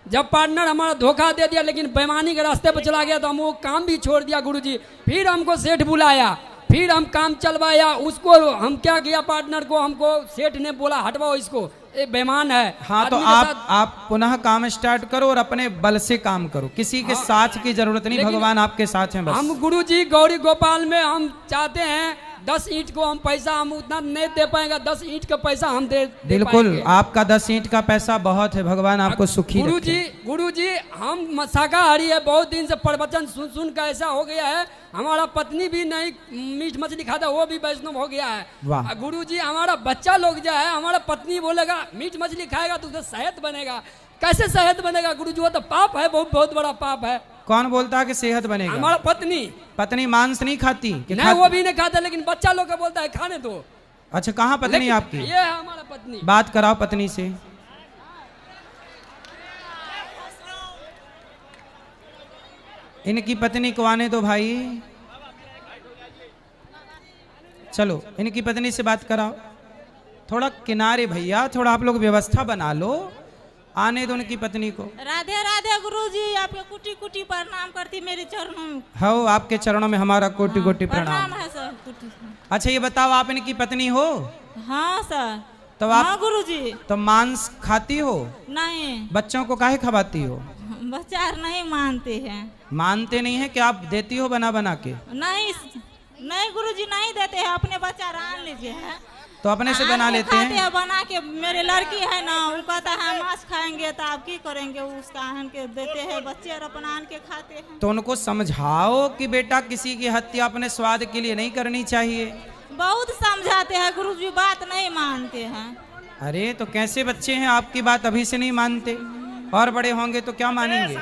जब पार्टनर हमारा धोखा दे दिया, लेकिन बेईमानी के रास्ते पर चला गया, तो हम वो काम भी छोड़ दिया गुरुजी। फिर हमको सेठ बुलाया, फिर हम काम चलवाया उसको। हम क्या किया, पार्टनर को, हमको सेठ ने बोला हटवाओ इसको, ये बेईमान है। हाँ, तो आप पुनः काम स्टार्ट करो और अपने बल से काम करो, किसी के साथ की जरूरत नहीं, भगवान आपके साथ हैं बस। हम गुरुजी गौरी गोपाल में हम चाहते हैं 10 ईंट को हम पैसा, हम उतना नहीं दे पाएंगे, 10 ईंट का पैसा हम दे बिल्कुल, आपका 10 ईंट का पैसा बहुत है, भगवान आपको सुखी रखे। गुरुजी हम शाकाहारी है, बहुत दिन से प्रवचन सुन सुन का ऐसा हो गया है, हमारा पत्नी भी नहीं मीट मछली खाता, वो भी वैष्णव हो गया है। गुरुजी हमारा बच्चा लोग जो है, हमारा पत्नी बोलेगा मीट मछली खाएगा तो सेहत बनेगा, कैसे सेहत बनेगा गुरुजी? वो तो पाप है, बहुत बड़ा पाप है। कौन बोलता है कि सेहत बनेगा? हमारा पत्नी। पत्नी मांस नहीं खाती? नहीं, वो भी नहीं खाता, लेकिन बच्चा लोग का बोलता है खाने दो। अच्छा, कहाँ पत्नी आपकी? ये है हमारा पत्नी। बात कराओ पत्नी से। इनकी पत्नी को आने दो भाई, चलो इनकी पत्नी से बात कराओ। थोड़ा किनारे भैया, थोड़ा आप लोग व्यवस्था बना लो, आने दो उनकी पत्नी को। राधे राधे गुरुजी, आपके कुटी कुटी प्रणाम करती मेरे चरणों में। हो, आपके चरणों में हमारा कोटि कोटि प्रणाम है सर। अच्छा ये बताओ, आप इनकी पत्नी हो? हाँ सर। तो आप? हाँ गुरुजी। तो मांस खाती हो? नहीं। बच्चों को काहे खवाती हो? बच्चा नहीं मानते हैं। मानते नहीं है कि आप देती हो बना बना के? नहीं गुरुजी, नहीं देते हैं, अपने बच्चा रान लीजिए है तो अपने से बना लेते हैं। बना के, मेरे लड़की है ना, वो कहता है मांस खाएंगे तो आप की करेंगे, उसका आन के देते हैं, बच्चे और अपना आन के खाते हैं। तो उनको समझाओ कि बेटा किसी की हत्या अपने स्वाद के लिए नहीं करनी चाहिए। बहुत समझाते हैं गुरुजी, बात नहीं मानते हैं। अरे तो कैसे बच्चे हैं, आपकी बात अभी से नहीं मानते, और बड़े होंगे तो क्या मानेंगे?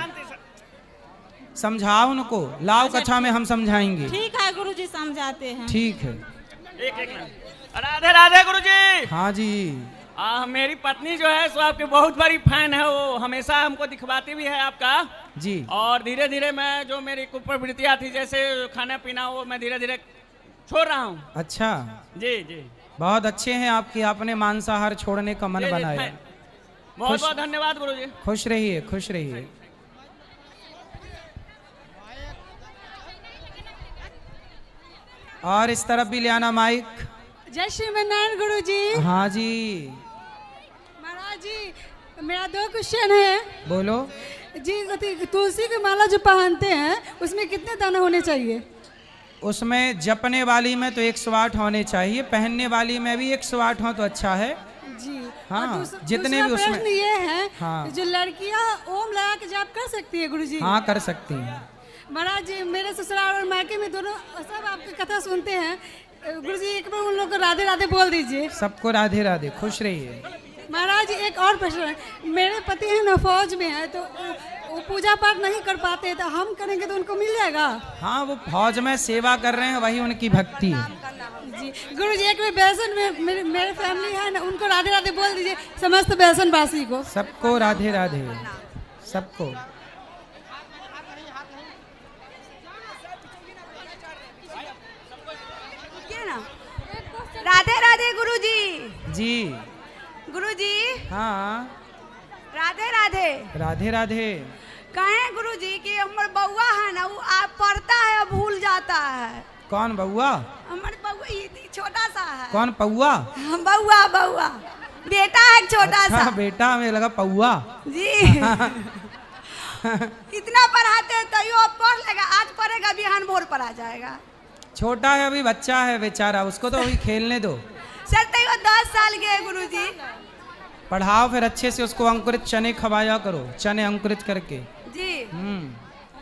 समझाओ उनको, लाओ कक्षा में हम समझाएंगे। ठीक है गुरुजी, समझाते हैं। ठीक है। एक राधे राधे गुरुजी। हाँ जी। मेरी पत्नी जो है सो आपकी बहुत बड़ी फैन है, वो हमेशा हमको दिखवाती भी है आपका जी। और धीरे धीरे मैं जो मेरी कुप्रवृत्तियाँ थी, जैसे खाना पीना, वो मैं धीरे धीरे छोड़ रहा हूँ। अच्छा जी जी, बहुत अच्छे हैं आपकी, आपने मांसाहार छोड़ने का मन बनाया। बहुत बहुत धन्यवाद गुरुजी। खुश रहिए, खुश रहिए। और इस तरफ भी ले आना माइक। जय श्री नारायण गुरुजी। हाँ जी महाराज जी, मेरा 2 क्वेश्चन है। बोलो जी। तुलसी की माला जो पहनते हैं उसमें कितने दाने होने चाहिए? उसमें जपने वाली में तो 108 होने चाहिए, पहनने वाली में भी 108 हो तो अच्छा है जी। हाँ, जितने भी उसमें। ये है हाँ। जो लड़कियां ओम लगा के जाप कर सकती है गुरुजी? हाँ कर सकती हैं महाराज जी। मेरे ससुराल और मायके में दोनों सब आपकी कथा सुनते हैं गुरुजी, एक बार उन लोग को राधे राधे बोल दीजिए। सबको राधे राधे, खुश रहिए। महाराज जी एक और प्रश्न है, मेरे पति है ना फौज में है, तो वो पूजा पाठ नहीं कर पाते, तो हम करेंगे तो उनको मिल जाएगा? हाँ, वो फौज में सेवा कर रहे हैं, वही उनकी भक्ति है जी। गुरुजी एक बेसन में मेरे फैमिली है ना, उनको राधे राधे बोल दीजिए, समस्त बेसन वासी को। सबको राधे राधे, सबको। राधे राधे गुरुजी। जी गुरुजी। हाँ राधे राधे। राधे राधे। कहें गुरुजी कि हमारे बउआ है ना, वो आप पढ़ता है और भूल जाता है। कौन बउआ? हमारे बउआ ये छोटा सा है। कौन पौआ? बउआ बउआ बेटा है छोटा सा। बेटा, हमें लगा पौआ जी। इतना पढ़ाते हैं तो पढ़ लेगा, आज पढ़ेगा बिहान भोर पर आ जाएगा। छोटा है अभी, बच्चा है बेचारा, उसको तो अभी खेलने दो। सर तो 10 साल के है गुरुजी। पढ़ाओ फिर अच्छे से, उसको अंकुरित चने खवाया करो, चने अंकुरित करके जी।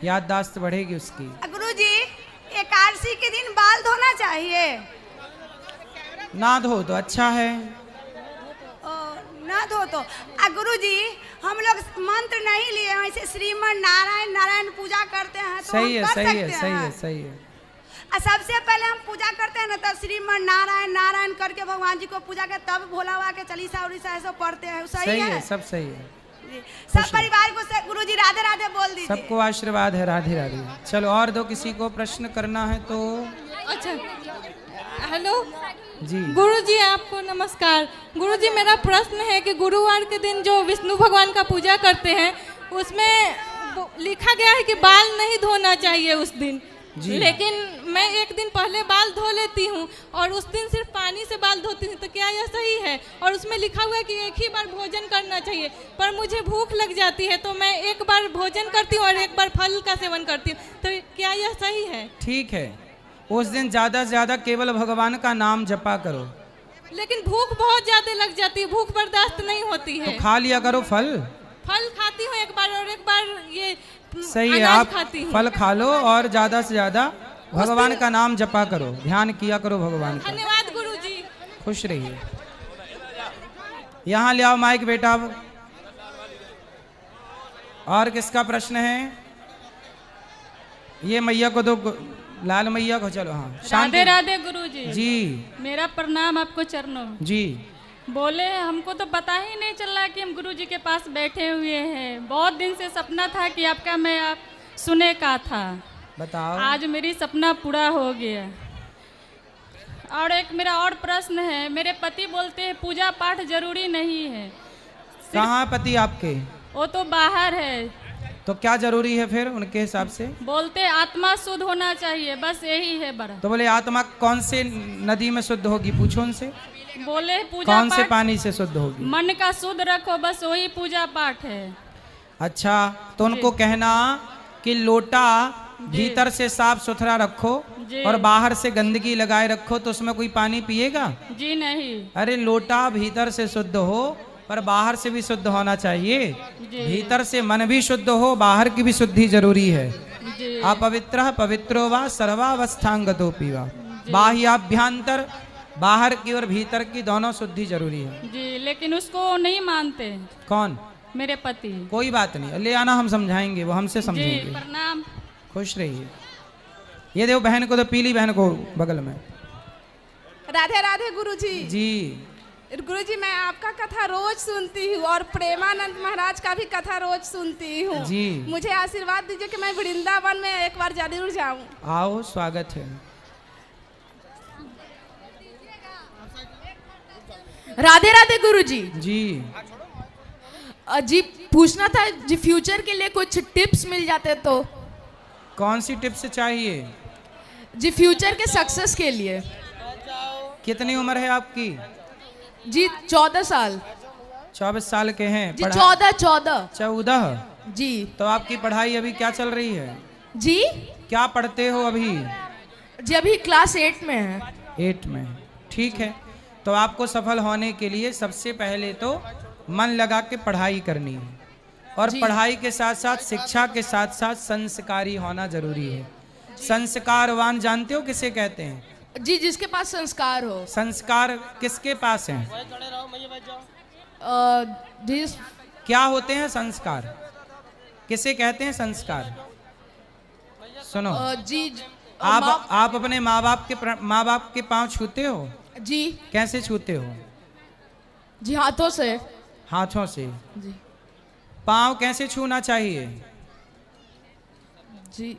याददाश्त बढ़ेगी उसकी। गुरुजी एकादशी के दिन बाल धोना चाहिए? ना धो तो अच्छा है। ना धो तो गुरुजी हम लोग मंत्र नहीं लिए, ऐसे श्रीमन नारायण नारायण पूजा करते हैं तो सही है, हम कर सही है, सकते सही हैं। है, सही है। सबसे पहले हम पूजा करते हैं ना, तब श्रीमन नारायण नारायण करके भगवान जी को पूजा के तब भोला बाबा के चालीसा उड़ीसा ऐसा पढ़ते हैं। सही है, सब सही है। सब परिवार को गुरुजी राधे राधे बोल दीजिए। सबको आशीर्वाद है, राधे राधे। चलो और दो, किसी को प्रश्न करना है तो। अच्छा, हेलो जी। गुरुजी आपको नमस्कार। गुरुजी मेरा प्रश्न है कि गुरुवार के दिन जो विष्णु भगवान का पूजा करते हैं उसमें लिखा गया है कि बाल नहीं धोना चाहिए उस दिन, लेकिन मैं एक दिन पहले बाल धो लेती हूँ और उस दिन सिर्फ पानी से बाल धोती हूँ, तो क्या यह सही है? और उसमें लिखा हुआ है कि एक ही बार भोजन करना चाहिए, पर मुझे भूख लग जाती है तो मैं एक बार भोजन करती हूँ और एक बार फल का सेवन करती हूँ, तो क्या यह सही है? ठीक है, उस दिन ज्यादा से ज्यादा केवल भगवान का नाम जपा करो। लेकिन भूख बहुत ज्यादा लग जाती है, भूख बर्दाश्त नहीं होती है। तो खा लिया करो फल खाती हूँ एक बार और एक बार ये सही है, आप फल खा लो और ज्यादा से ज्यादा भगवान का नाम जपा करो, ध्यान किया करो भगवान का। धन्यवाद गुरुजी। खुश रहिए। यहाँ ले आओ माइक बेटा। और किसका प्रश्न है? ये मैया को दो, लाल मैया को। चलो हाँ, राधे राधे गुरुजी। जी मेरा प्रणाम आपको चरणों। जी। बोले हमको तो पता ही नहीं चल रहा कि हम गुरुजी के पास बैठे हुए हैं। बहुत दिन से सपना था कि आपका मैं आप सुने का था। बताओ। आज मेरी सपना पूरा हो गया। और एक मेरा और प्रश्न है, मेरे पति बोलते हैं पूजा पाठ जरूरी नहीं है। कहाँ पति आपके? वो तो बाहर है। तो क्या जरूरी है फिर उनके हिसाब से? बोलते आत्मा शुद्ध होना चाहिए, बस यही है बड़ा। तो बोले आत्मा कौन से नदी में शुद्ध होगी, पूछो उनसे। बोले पूजा कौन से पानी से शुद्ध होगी? मन का शुद्ध रखो, बस वही पूजा पाठ है। अच्छा, तो उनको कहना कि लोटा भीतर से साफ सुथरा रखो और बाहर से गंदगी लगाए रखो, तो उसमें कोई पानी पिएगा? जी नहीं। अरे लोटा भीतर से शुद्ध हो पर बाहर से भी शुद्ध होना चाहिए। भीतर से मन भी शुद्ध हो, बाहर की भी शुद्धि जरूरी है। अपवित्र पवित्रो वा सर्वावस्थांगतो पीवा। बाह्याभ्यंतर, बाहर की और भीतर की दोनों शुद्धि जरूरी है। जी, लेकिन उसको नहीं मानते। कौन? मेरे पति। कोई बात नहीं, ले आना, हम समझाएंगे, वो हमसे समझेंगे। जी, प्रणाम। खुश रहिए। ये देखो बहन को, तो पीली बहन को बगल में। राधे राधे गुरुजी। जी गुरुजी, मैं आपका कथा रोज सुनती हूँ और प्रेमानंद महाराज का भी कथा रोज सुनती हूँ। जी। मुझे आशीर्वाद दीजिए कि मैं वृंदावन में एक बार जरूर जाऊँ। आओ, स्वागत है। राधे राधे गुरुजी। जी जी, पूछना था जी, फ्यूचर के लिए कुछ टिप्स मिल जाते तो। कौन सी टिप्स चाहिए? जी फ्यूचर के सक्सेस के लिए। कितनी उम्र है आपकी? जी 14 साल। 24 साल के हैं? जी 14। जी। तो आपकी पढ़ाई अभी क्या चल रही है? जी क्या पढ़ते हो अभी? जी अभी क्लास 8 में है। 8 में, ठीक है। तो आपको सफल होने के लिए सबसे पहले तो मन लगा के पढ़ाई करनी है, और पढ़ाई के साथ साथ शिक्षा के साथ साथ संस्कारी होना जरूरी है। संस्कारवान जानते हो किसे कहते हैं? जी, जिसके पास संस्कार हो। संस्कार किसके पास हैं? क्या होते हैं संस्कार? किसे कहते हैं संस्कार? सुनो जी, आप अपने माँ बाप के पांव छूते हो? जी। कैसे छूते हो? जी हाथों से। हाथों से। जी। पांव कैसे छूना चाहिए? जी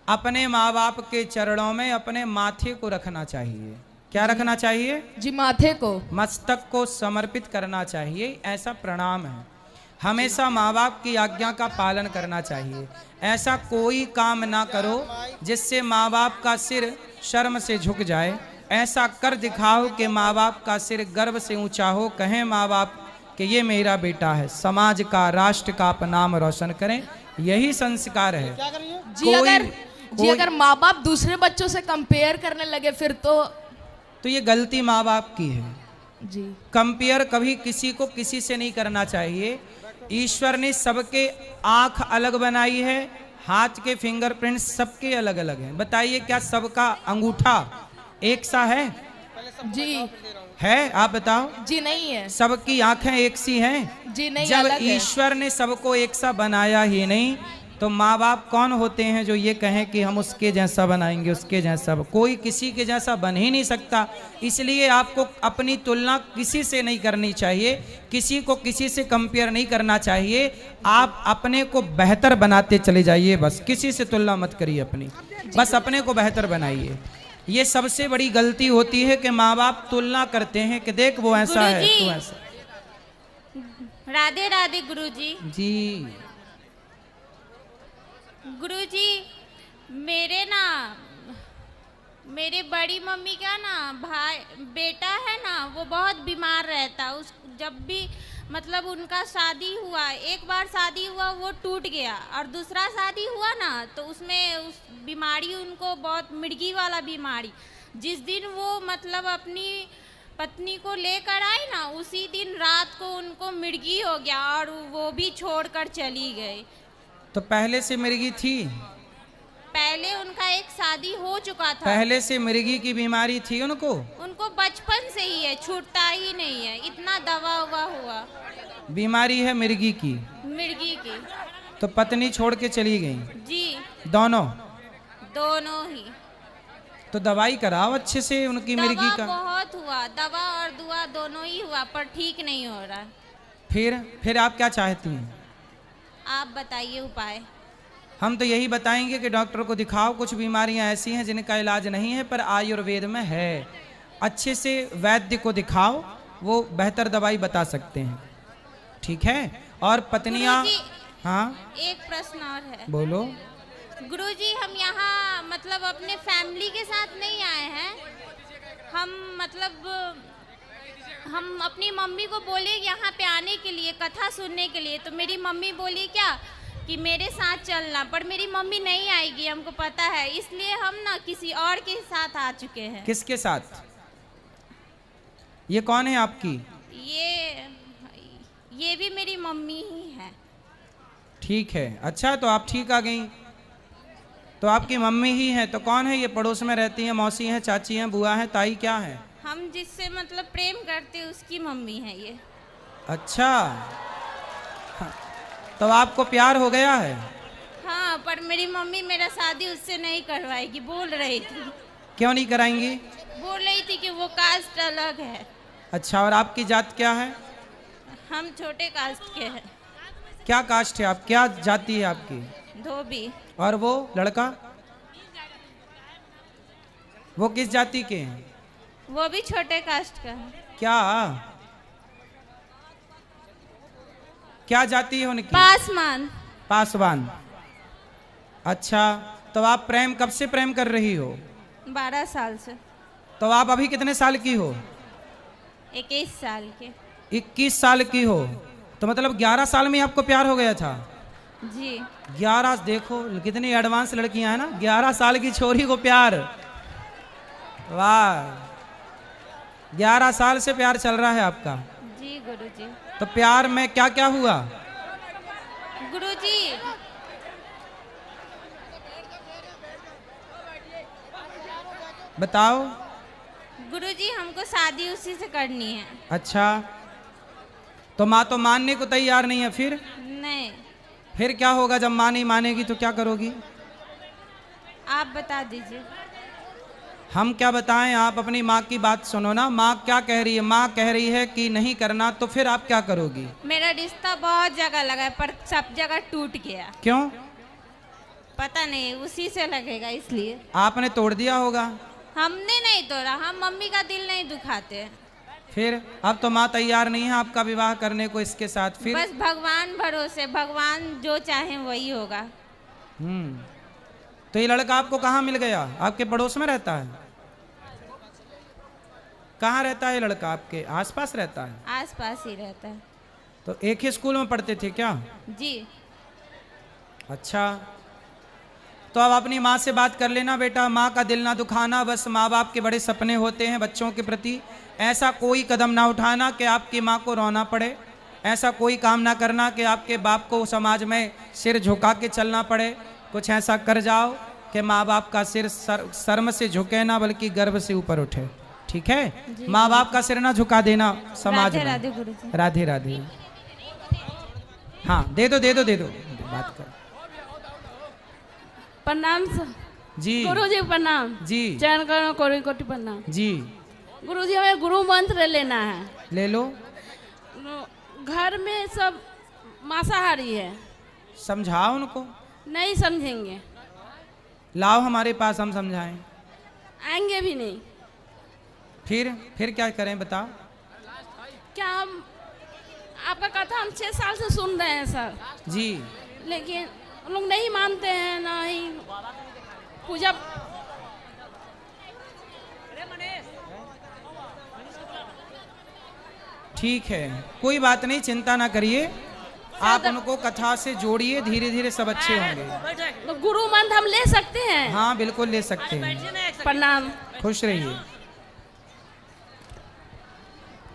अपने माँ बाप के चरणों में अपने माथे को रखना चाहिए। क्या रखना चाहिए? जी माथे को, मस्तक को समर्पित करना चाहिए, ऐसा प्रणाम है। हमेशा माँ बाप की आज्ञा का पालन करना चाहिए। ऐसा कोई काम ना करो जिससे माँ बाप का सिर शर्म से झुक जाए। ऐसा कर दिखाओ कि माँ बाप का सिर गर्व से ऊंचा हो। कहें माँ बाप कि ये मेरा बेटा है, समाज का, राष्ट्र का आप नाम रोशन करें। यही संस्कार है। जी अगर माँ बाप दूसरे बच्चों से कंपेयर करने लगे फिर तो ये गलती माँ बाप की है जी। कंपेयर कभी किसी को किसी से नहीं करना चाहिए। ईश्वर ने सबके आंख अलग बनाई है, हाथ के फिंगरप्रिंट्स सबके अलग अलग हैं। बताइए क्या सबका अंगूठा एक सा है? जी है, आप बताओ। जी नहीं है। सबकी आंखें एक सी हैं? जी नहीं, जब अलग है। ईश्वर ने सबको एक सा बनाया ही नहीं तो माँ बाप कौन होते हैं जो ये कहें कि हम उसके जैसा बनाएंगे, उसके जैसा? कोई किसी के जैसा बन ही नहीं सकता। इसलिए आपको अपनी तुलना किसी से नहीं करनी चाहिए, किसी को किसी से कंपेयर नहीं करना चाहिए। आप अपने को बेहतर बनाते चले जाइए, बस किसी से तुलना मत करिए अपनी, बस अपने को बेहतर बनाइए। ये सबसे बड़ी गलती होती है कि माँ बाप तुलना करते हैं कि देख वो ऐसा है, तू ऐसा। राधे राधे गुरुजी। जी गुरुजी, मेरे बड़ी मम्मी का ना भाई बेटा है ना, वो बहुत बीमार रहता। उस जब भी मतलब उनका शादी हुआ, एक बार शादी हुआ वो टूट गया, और दूसरा शादी हुआ ना तो उसमें उस बीमारी उनको बहुत मिर्गी वाला बीमारी। जिस दिन वो मतलब अपनी पत्नी को लेकर आई ना, उसी दिन रात को उनको मिर्गी हो गया और वो भी छोड़कर चली गई। तो पहले से मिर्गी थी? पहले उनका एक शादी हो चुका था। पहले से मिर्गी की बीमारी थी उनको? उनको बचपन से ही है, छूटता ही नहीं है, इतना दवा हुआ बीमारी है मिर्गी की? मिर्गी की। तो पत्नी छोड़ के चली गई? जी दोनों ही। तो दवाई कराओ अच्छे से उनकी मिर्गी का। बहुत हुआ, दवा और दुआ दोनों ही हुआ पर ठीक नहीं हो रहा। फिर आप क्या चाहती हैं? आप बताइए उपाय। हम तो यही बताएंगे कि डॉक्टर को दिखाओ। कुछ बीमारियां ऐसी हैं जिनका इलाज नहीं है पर आयुर्वेद में है। अच्छे से वैद्य को दिखाओ, वो बेहतर दवाई बता सकते हैं। ठीक है? और पत्नियां? हाँ एक प्रश्न और है। बोलो। गुरुजी, हम यहाँ मतलब अपने फैमिली के साथ नहीं आए हैं। हम अपनी मम्मी को बोले यहाँ पे आने के लिए, कथा सुनने के लिए, तो मेरी मम्मी बोली क्या कि मेरे साथ चलना, पर मेरी मम्मी नहीं आएगी, हमको पता है, इसलिए हम ना किसी और के साथ आ चुके हैं। किसके साथ? ये कौन है आपकी? ये भी मेरी मम्मी ही है। ठीक है, अच्छा तो आप ठीक आ गई। तो आपकी मम्मी ही है, तो कौन है ये? पड़ोस में रहती हैं, मौसी हैं, चाची हैं, बुआ हैं, ताई, क्या है? हम जिससे मतलब प्रेम करते उसकी मम्मी है ये। अच्छा, तो आपको प्यार हो गया है? हाँ, पर मेरी मम्मी मेरा शादी उससे नहीं करवाएगी, बोल रही थी। क्यों नहीं कराएंगी? बोल रही थी कि वो कास्ट अलग है। अच्छा, और आपकी जात क्या है? हम छोटे कास्ट के हैं। क्या कास्ट है आप? क्या जाति है आपकी? धोबी। और वो लड़का, वो किस जाति के हैं? वो भी छोटे कास्ट का है। क्या जाति है उनकी? पासवान। अच्छा, तो आप प्रेम कब से प्रेम कर रही हो? 12 साल से। तो आप अभी कितने साल की हो? 21 साल के। 21 साल की हो, तो मतलब 11 साल में आपको प्यार हो गया था? जी। 11, देखो कितनी एडवांस लड़कियां हैं ना, 11 साल की छोरी को प्यार। वाह, 11 साल से प्यार चल रहा है आपका? जी गुरुजी। तो प्यार में क्या क्या हुआ? गुरुजी, बताओ। गुरुजी, हमको शादी उसी से करनी है। अच्छा, तो माँ तो मानने को तैयार नहीं है, फिर? नहीं। फिर क्या होगा जब माँ नहीं मानेगी तो क्या करोगी? आप बता दीजिए। हम क्या बताएं, आप अपनी माँ की बात सुनो ना। माँ क्या कह रही है? माँ कह रही है कि नहीं करना, तो फिर आप क्या करोगी? मेरा रिश्ता बहुत जगह लगा है पर सब जगह टूट गया। क्यों? पता नहीं, उसी से लगेगा इसलिए। आपने तोड़ दिया होगा। हमने नहीं तोड़ा, हम मम्मी का दिल नहीं दुखाते। फिर अब तो माँ तैयार नहीं है आपका विवाह करने को इसके साथ, फिर बस भगवान भरोसे, भगवान जो चाहे वही होगा। तो ये लड़का आपको कहाँ मिल गया? आपके पड़ोस में रहता है? कहाँ रहता है ये लड़का? आपके आसपास रहता है? आसपास ही रहता है। तो एक ही स्कूल में पढ़ते थे क्या? जी। अच्छा, तो अब अपनी माँ से बात कर लेना बेटा, माँ का दिल ना दुखाना। बस माँ बाप के बड़े सपने होते हैं बच्चों के प्रति, ऐसा कोई कदम ना उठाना कि आपकी माँ को रोना पड़े, ऐसा कोई काम ना करना कि आपके बाप को समाज में सिर झुका के चलना पड़े। कुछ ऐसा कर जाओ कि माँ बाप का सिर शर्म से झुके ना बल्कि गर्व से ऊपर उठे, ठीक है? माँ बाप का सिर ना झुका देना समाज में। राधे गुरुजी। राधे राधे। हाँ दे दो बात कर। प्रणाम जी गुरुजी, प्रणाम जी। चरण करो कोटि कोटि प्रणाम जी। गुरुजी, हमें गुरु मंत्र लेना है। ले लो। घर में सब मांसाहारी है। समझाओ उनको। नहीं समझेंगे। लाओ हमारे पास, हम समझाएं। आएंगे भी नहीं। फिर क्या करें बताओ? क्या हम आपका कथा हम 6 साल से सुन रहे हैं सर जी, लेकिन हम लोग नहीं मानते हैं, ना ही पूजा। ठीक है, कोई बात नहीं, चिंता ना करिए। आप उनको कथा से जोड़िए, धीरे धीरे सब अच्छे होंगे। तो गुरु मंत्र हम ले सकते हैं? हाँ बिल्कुल ले सकते हैं। प्रणाम। खुश रहिए।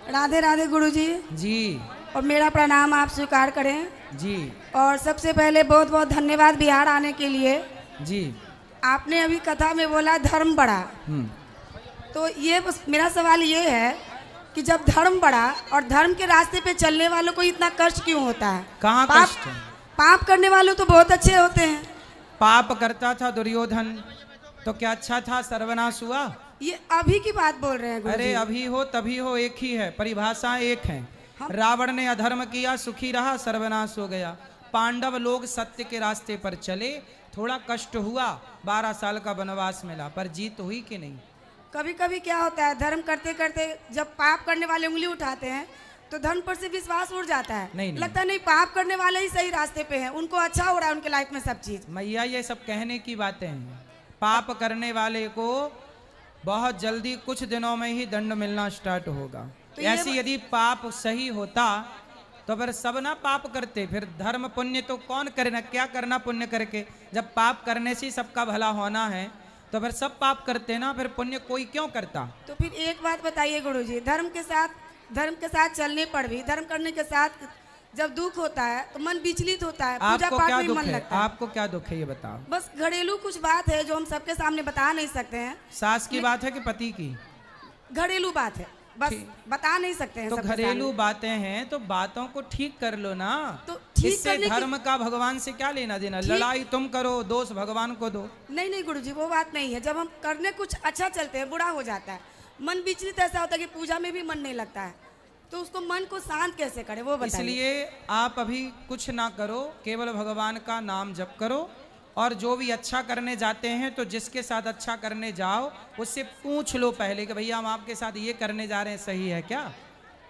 राधे राधे गुरुजी जी। और मेरा प्रणाम आप स्वीकार करें जी। और सबसे पहले बहुत बहुत धन्यवाद बिहार आने के लिए जी। आपने अभी कथा में बोला धर्म बढ़ा, तो ये मेरा सवाल ये है कि जब धर्म बढ़ा और धर्म के रास्ते पे चलने वालों को इतना कष्ट क्यों होता है? कहाँ कष्ट है? पाप करने वाले तो बहुत अच्छे होते हैं। पाप करता था दुर्योधन तो क्या अच्छा था? सर्वनाश हुआ। ये अभी की बात बोल रहे हैं गुरुजी। अरे अभी हो तभी हो, एक ही है, परिभाषा एक है। रावण ने अधर्म किया, सुखी रहा, सर्वनाश हो गया। पांडव लोग सत्य के रास्ते पर चले, थोड़ा कष्ट हुआ, 12 साल का वनवास मिला, पर जीत हुई कि नहीं? कभी कभी क्या होता है, धर्म करते करते जब पाप करने वाले उंगली उठाते हैं तो धर्म पर से विश्वास उड़ जाता है। नहीं। लगता नहीं पाप करने वाले ही सही रास्ते पे हैं, उनको अच्छा हो रहा है उनके लाइफ में सब चीज। मैया ये सब कहने की बातें हैं। पाप करने वाले को बहुत जल्दी कुछ दिनों में ही दंड मिलना स्टार्ट होगा। तो ऐसी यदि पाप सही होता तो फिर सब ना पाप करते, फिर धर्म पुण्य तो कौन करना, क्या करना पुण्य करके? जब पाप करने से सबका भला होना है तो फिर सब पाप करते ना, फिर पुण्य कोई क्यों करता? तो फिर एक बात बताइए गुरुजी, धर्म के साथ चलने पर भी, धर्म करने के साथ जब दुख होता है तो मन विचलित होता है, पूजा पाठ में मन लगता है। आपको क्या दुख है ये बताओ? बस घरेलू कुछ बात है जो हम सबके सामने बता नहीं सकते हैं। सास की बात है कि पति की? घरेलू बात है, बस बता नहीं सकते हैं। तो घरेलू बातें हैं तो बातों को ठीक कर लो ना। तो इससे धर्म का भगवान से क्या लेना देना? लड़ाई तुम करो, दोष भगवान को दो। नहीं गुरुजी, वो बात नहीं है। जब हम करने कुछ अच्छा चलते हैं, बुरा हो जाता है, मन विचलित ऐसा होता है कि पूजा में भी मन नहीं लगता है, तो उसको मन को शांत कैसे करे वो बताइए। इसलिए आप अभी कुछ ना करो, केवल भगवान का नाम जप करो, और जो भी अच्छा करने जाते हैं तो जिसके साथ अच्छा करने जाओ उससे पूछ लो पहले कि भैया हम आपके साथ ये करने जा रहे हैं, सही है क्या?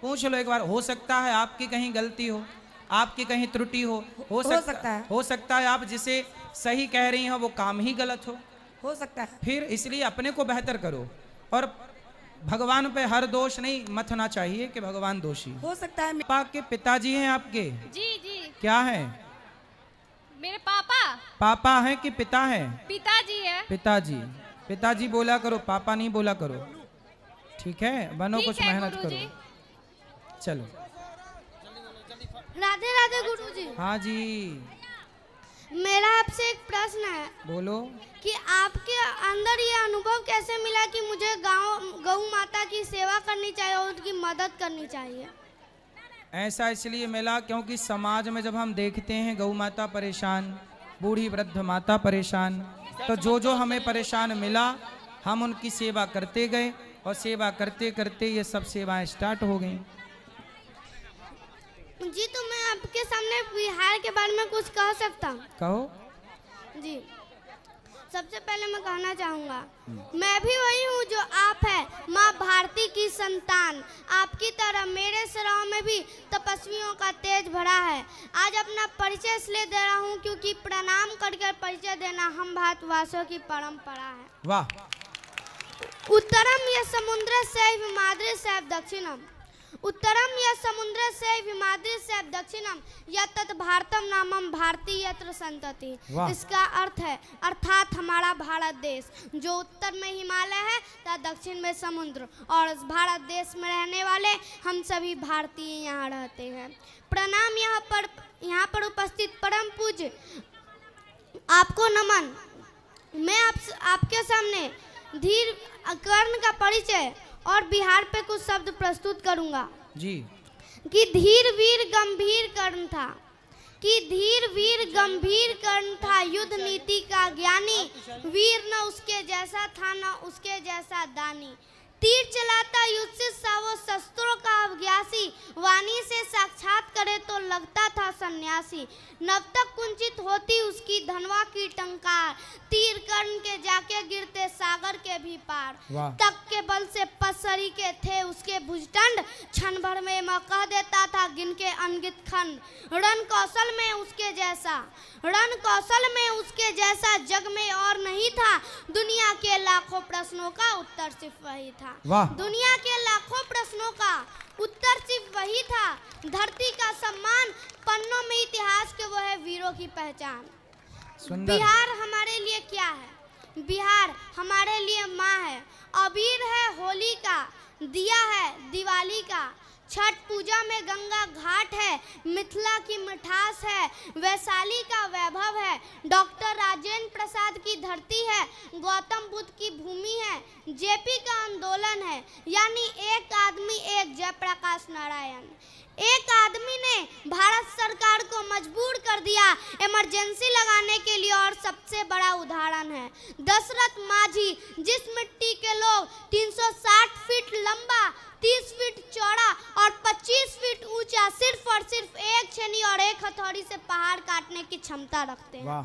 पूछ लो एक बार। हो सकता है आपकी कहीं गलती हो, आपकी कहीं त्रुटि हो सकता है आप जिसे सही कह रही हो वो काम ही गलत हो सकता है। फिर इसलिए अपने को बेहतर करो, और भगवान पे हर दोष नहीं मथना चाहिए कि भगवान दोषी हो सकता है। पापा के पिताजी हैं आपके? जी जी। क्या है? मेरे पापा। पापा हैं कि पिता हैं? पिताजी है। पिताजी बोला करो, पापा नहीं बोला करो, ठीक है? बनो, कुछ मेहनत करो। चलो। राधे राधे गुरुजी। हाँ जी। मेरा आपसे एक प्रश्न है। बोलो। कि आपके अंदर ये अनुभव कैसे मिला कि मुझे गौ माता की सेवा करनी चाहिए और उनकी मदद करनी चाहिए? ऐसा इसलिए मिला क्योंकि समाज में जब हम देखते हैं गौ माता परेशान, बूढ़ी वृद्ध माता परेशान, तो जो हमें परेशान मिला हम उनकी सेवा करते गए, और सेवा करते करते ये सब सेवाएं स्टार्ट हो गई। जी, तो मैं आपके सामने बिहार के बारे में कुछ कह सकता हूँ? कहो जी। सबसे पहले मैं कहना चाहूँगा, मैं भी वही हूँ जो आप है। माँ भारती की संतान, आपकी तरह मेरे सराव में भी तपस्वियों का तेज भरा है। आज अपना परिचय इसलिए दे रहा हूँ क्योंकि प्रणाम करके परिचय देना हम भारतवासियों की परंपरा है। वाह। उत्तरम यह समुद्र से हिमाद्री से दक्षिणम, उत्तरम यह समुद्र से हिमाद्री से दक्षिणम यत भारतम नामम भारती यत्र संतति। इसका अर्थ है अर्थात हमारा भारत देश जो उत्तर में हिमालय है तथा दक्षिण में समुद्र, और इस भारत देश में रहने वाले हम सभी भारतीय यहाँ रहते हैं। प्रणाम। यहाँ पर उपस्थित परम पूज्य आपको नमन। मैं आपके सामने धीर कर्ण का परिचय और बिहार पे कुछ शब्द प्रस्तुत करूंगा जी। कि धीर वीर गंभीर कर्ण था, कि धीर वीर गंभीर कर्ण था, युद्ध नीति का ज्ञानी, वीर न उसके जैसा था न उसके जैसा दानी। तीर चलाता युद्ध से वो शस्त्रों का अभ्यासी, वाणी से साक्षात करे तो लगता था सन्यासी। नव तक कुंचित होती उसकी धनवा की टंकार, तीर कर्ण के जाके गिरते सागर के भी पार। तक के बल से पसरी के थे उसके भुजदंड, क्षण भर में मैं कह देता था गिन के अनगित खंड। रण कौशल में उसके जैसा, रण कौशल में उसके जैसा जग में और नहीं था, दुनिया के लाखों प्रश्नों का उत्तर सिर्फ वही था। दुनिया के लाखों प्रश्नों का उत्तर सिर्फ वही था। धरती का सम्मान, पन्नों में इतिहास के वो है वीरों की पहचान। बिहार हमारे लिए क्या है? बिहार हमारे लिए माँ है, अबीर है होली का, दिया है दिवाली का, छठ पूजा में गंगा घाट है, मिथिला की मिठास है, वैशाली का वैभव है, डॉक्टर राजेंद्र प्रसाद की धरती है, गौतम बुद्ध की भूमि है, जेपी का आंदोलन है, यानी एक आदमी एक जयप्रकाश नारायण। एक आदमी ने भारत सरकार को मजबूर कर दिया इमरजेंसी लगाने के लिए, और सबसे बड़ा उदाहरण है दशरथ माझी, जिस मिट्टी के लोग 360 फीट लंबा, 30 फीट चौड़ा और 25 फीट ऊंचा सिर्फ और सिर्फ एक छेनी और एक हथौड़ी से पहाड़ काटने की क्षमता रखते हैं।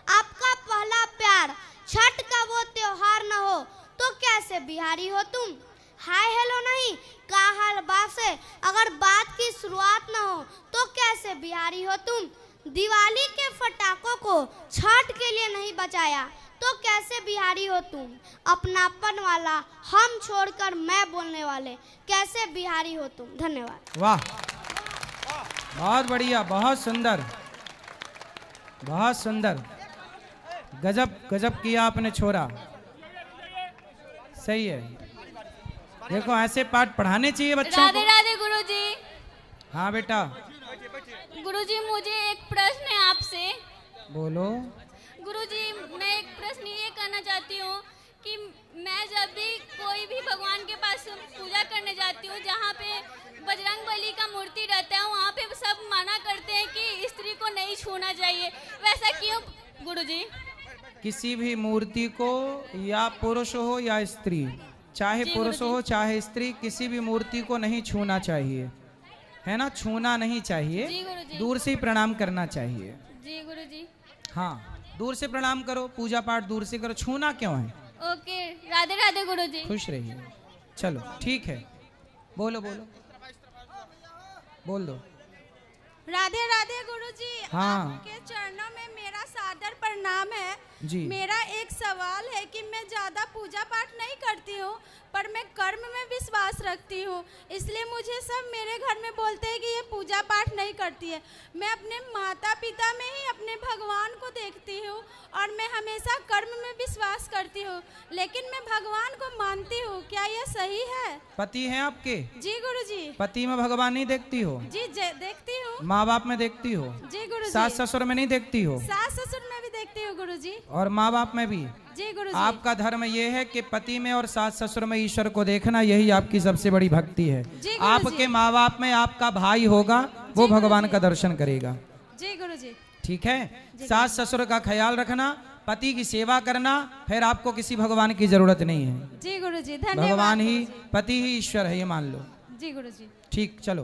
आपका पहला प्यार छठ का वो त्योहार न हो तो कैसे बिहारी हो तुम? हाय हेलो नहीं का हाल बात से अगर बात की शुरुआत न हो तो कैसे बिहारी हो तुम? दिवाली के फटाकों को छठ के लिए नहीं बचाया तो कैसे बिहारी हो तुम? अपनापन वाला हम छोड़कर मैं बोलने वाले कैसे बिहारी हो तुम? धन्यवाद। वाह, बहुत बढ़िया, बहुत सुंदर, बहुत सुंदर, गजब गजब किया आपने छोरा। सही है। देखो ऐसे पाठ पढ़ाने चाहिए बच्चों को। राधे राधे गुरुजी। हाँ बेटा। गुरुजी मुझे एक प्रश्न है आपसे। बोलो। गुरुजी मैं एक प्रश्न ये करना चाहती हूँ कि मैं जब भी कोई भी भगवान के पास पूजा करने जाती हूँ जहाँ पे बजरंग बली का मूर्ति रहता है, वहाँ पे सब मना करते हैं कि स्त्री को नहीं छूना चाहिए, वैसा क्यों गुरुजी? किसी भी मूर्ति को, या पुरुष हो या स्त्री, चाहे पुरुष हो चाहे स्त्री, किसी भी मूर्ति को नहीं छूना चाहिए, है ना? छूना नहीं चाहिए, दूर से ही प्रणाम करना चाहिए। जी गुरुजी। हाँ, दूर से प्रणाम करो, पूजा पाठ दूर से करो, छूना क्यों है? ओके, राधे राधे गुरुजी। खुश रहिए। चलो ठीक है, बोलो बोलो, बोल दो। राधे राधे गुरुजी। हाँ। आपके चरणों में मेरा सादर प्रणाम है जी। मेरा एक सवाल है कि मैं ज़्यादा पूजा पाठ नहीं करती हूँ, पर मैं कर्म में विश्वास रखती हूँ, इसलिए मुझे सब मेरे घर में बोलते हैं कि ये पूजा पाठ नहीं करती है। मैं अपने माता पिता में ही अपने भगवान को देखती हूँ और मैं हमेशा कर्म में विश्वास करती हूँ, लेकिन मैं भगवान को मानती हूँ, क्या ये सही है? पति हैं आपके? जी गुरुजी। पति में भगवान नहीं देखती हो? जी देखती हूँ। माँ बाप में देखती हो? जी गुरुजी। सास ससुर में नहीं देखती हो? सास ससुर में भी देखती हूँ गुरुजी। और माँ बाप में भी? जी गुरुजी। आपका धर्म ये है कि पति में और सास ससुर में ईश्वर को देखना, यही आपकी सबसे बड़ी भक्ति है। आपके माँ बाप में आपका भाई होगा, वो भगवान का दर्शन करेगा। जी गुरुजी। ठीक है। सास ससुर का ख्याल रखना, पति की सेवा करना, फिर आपको किसी भगवान की जरूरत नहीं है। जी गुरुजी, धन्यवाद। भगवान ही, पति ही ईश्वर है, ये मान लो। जी गुरुजी। ठीक, चलो।